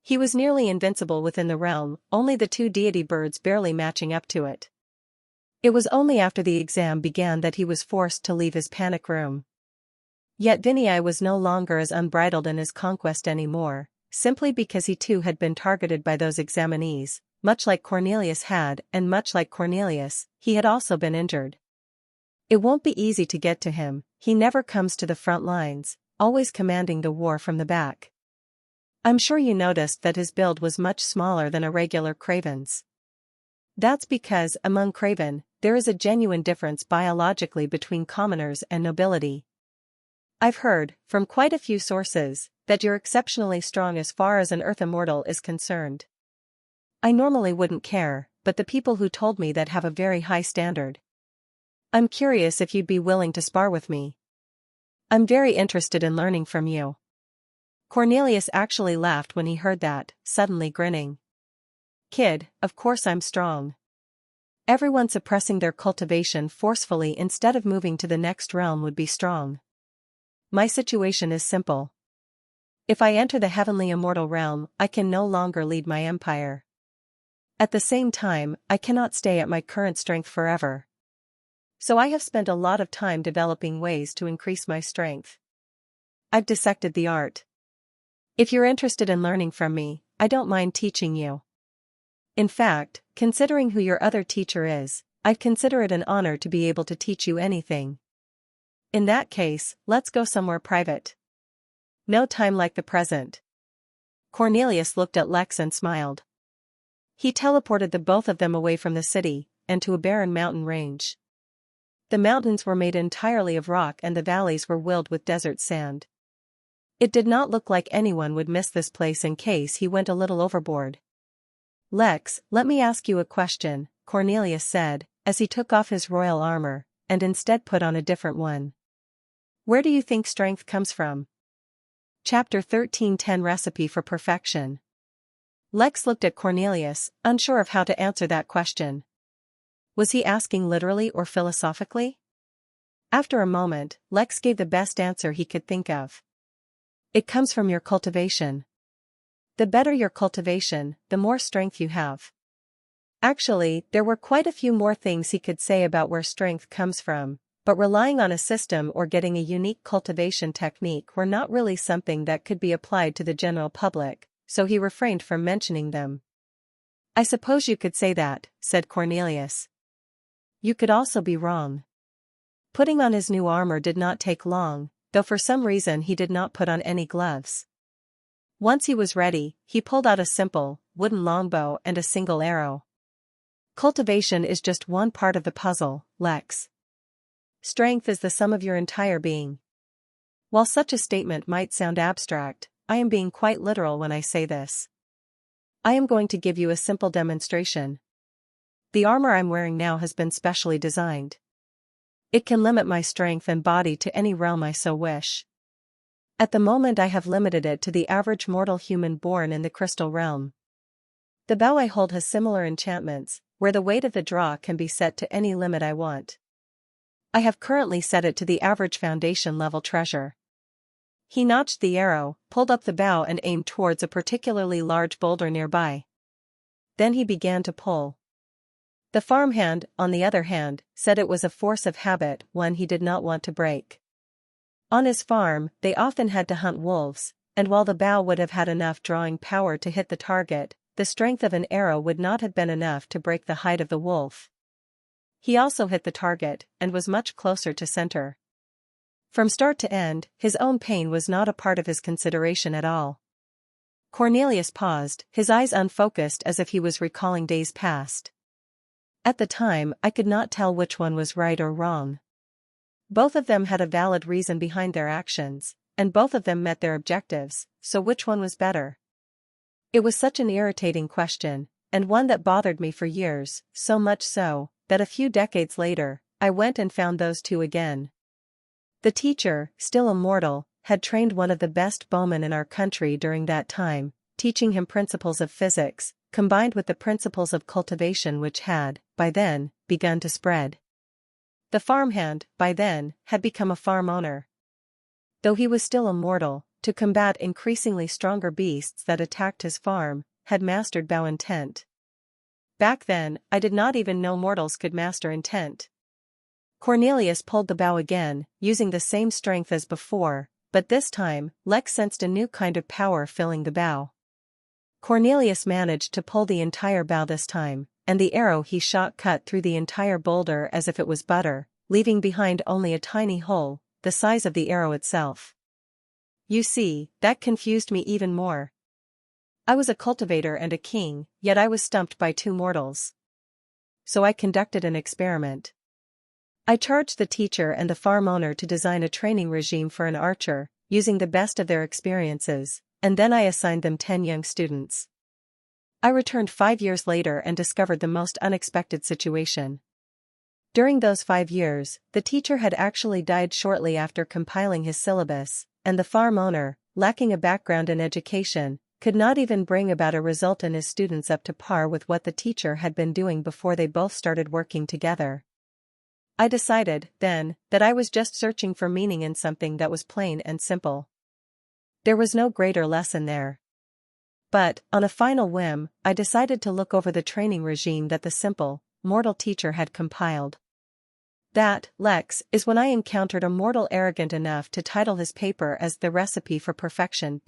He was nearly invincible within the realm, only the two deity birds barely matching up to it. It was only after the exam began that he was forced to leave his panic room. Yet Vinny was no longer as unbridled in his conquest anymore, simply because he too had been targeted by those examinees, much like Cornelius had, and much like Cornelius, he had also been injured. It won't be easy to get to him, he never comes to the front lines, always commanding the war from the back. I'm sure you noticed that his build was much smaller than a regular Craven's. That's because, among Craven, there is a genuine difference biologically between commoners and nobility. I've heard, from quite a few sources, that you're exceptionally strong as far as an earth immortal is concerned. I normally wouldn't care, but the people who told me that have a very high standard. I'm curious if you'd be willing to spar with me. I'm very interested in learning from you. Cornelius actually laughed when he heard that, suddenly grinning. Kid, of course I'm strong. Everyone suppressing their cultivation forcefully instead of moving to the next realm would be strong. My situation is simple. If I enter the heavenly immortal realm, I can no longer lead my empire. At the same time, I cannot stay at my current strength forever. So I have spent a lot of time developing ways to increase my strength. I've dissected the art. If you're interested in learning from me, I don't mind teaching you. In fact, considering who your other teacher is, I'd consider it an honor to be able to teach you anything. In that case, let's go somewhere private. No time like the present. Cornelius looked at Lex and smiled. He teleported the both of them away from the city, and to a barren mountain range. The mountains were made entirely of rock and the valleys were willed with desert sand. It did not look like anyone would miss this place in case he went a little overboard. Lex, let me ask you a question, Cornelius said, as he took off his royal armor, and instead put on a different one. Where do you think strength comes from? Chapter 13:10 Recipe for Perfection. Lex looked at Cornelius, unsure of how to answer that question. Was he asking literally or philosophically? After a moment, Lex gave the best answer he could think of. It comes from your cultivation. The better your cultivation, the more strength you have. Actually, there were quite a few more things he could say about where strength comes from, but relying on a system or getting a unique cultivation technique were not really something that could be applied to the general public, so he refrained from mentioning them. I suppose you could say that, said Cornelius. You could also be wrong. Putting on his new armor did not take long, though for some reason he did not put on any gloves. Once he was ready, he pulled out a simple, wooden longbow and a single arrow. Cultivation is just one part of the puzzle, Lex. Strength is the sum of your entire being. While such a statement might sound abstract, I am being quite literal when I say this. I am going to give you a simple demonstration. The armor I'm wearing now has been specially designed. It can limit my strength and body to any realm I so wish. At the moment I have limited it to the average mortal human born in the crystal realm. The bow I hold has similar enchantments, where the weight of the draw can be set to any limit I want. I have currently set it to the average foundation level treasure. He notched the arrow, pulled up the bow and aimed towards a particularly large boulder nearby. Then he began to pull. The farmhand, on the other hand, said it was a force of habit, one he did not want to break. On his farm, they often had to hunt wolves, and while the bow would have had enough drawing power to hit the target, the strength of an arrow would not have been enough to break the hide of the wolf. He also hit the target, and was much closer to center. From start to end, his own pain was not a part of his consideration at all. Cornelius paused, his eyes unfocused as if he was recalling days past. At the time, I could not tell which one was right or wrong. Both of them had a valid reason behind their actions, and both of them met their objectives, so which one was better? It was such an irritating question, and one that bothered me for years, so much so, that a few decades later, I went and found those two again. The teacher, still immortal, had trained one of the best bowmen in our country during that time, teaching him principles of physics, combined with the principles of cultivation which had, by then, begun to spread. The farmhand, by then, had become a farm owner. Though he was still immortal, to combat increasingly stronger beasts that attacked his farm, had mastered bow intent. Back then, I did not even know mortals could master intent. Cornelius pulled the bow again, using the same strength as before, but this time, Lex sensed a new kind of power filling the bow. Cornelius managed to pull the entire bow this time, and the arrow he shot cut through the entire boulder as if it was butter, leaving behind only a tiny hole, the size of the arrow itself. You see, that confused me even more. I was a cultivator and a king, yet I was stumped by two mortals. so I conducted an experiment. I charged the teacher and the farm owner to design a training regime for an archer, using the best of their experiences, and then I assigned them 10 young students. I returned 5 years later and discovered the most unexpected situation. During those 5 years, the teacher had actually died shortly after compiling his syllabus, and the farm owner, lacking a background in education, could not even bring about a result in his students up to par with what the teacher had been doing before they both started working together. I decided, then, that I was just searching for meaning in something that was plain and simple. There was no greater lesson there. But, on a final whim, I decided to look over the training regime that the simple, mortal teacher had compiled. That, Lex, is when I encountered a mortal arrogant enough to title his paper as The Recipe for Perfection.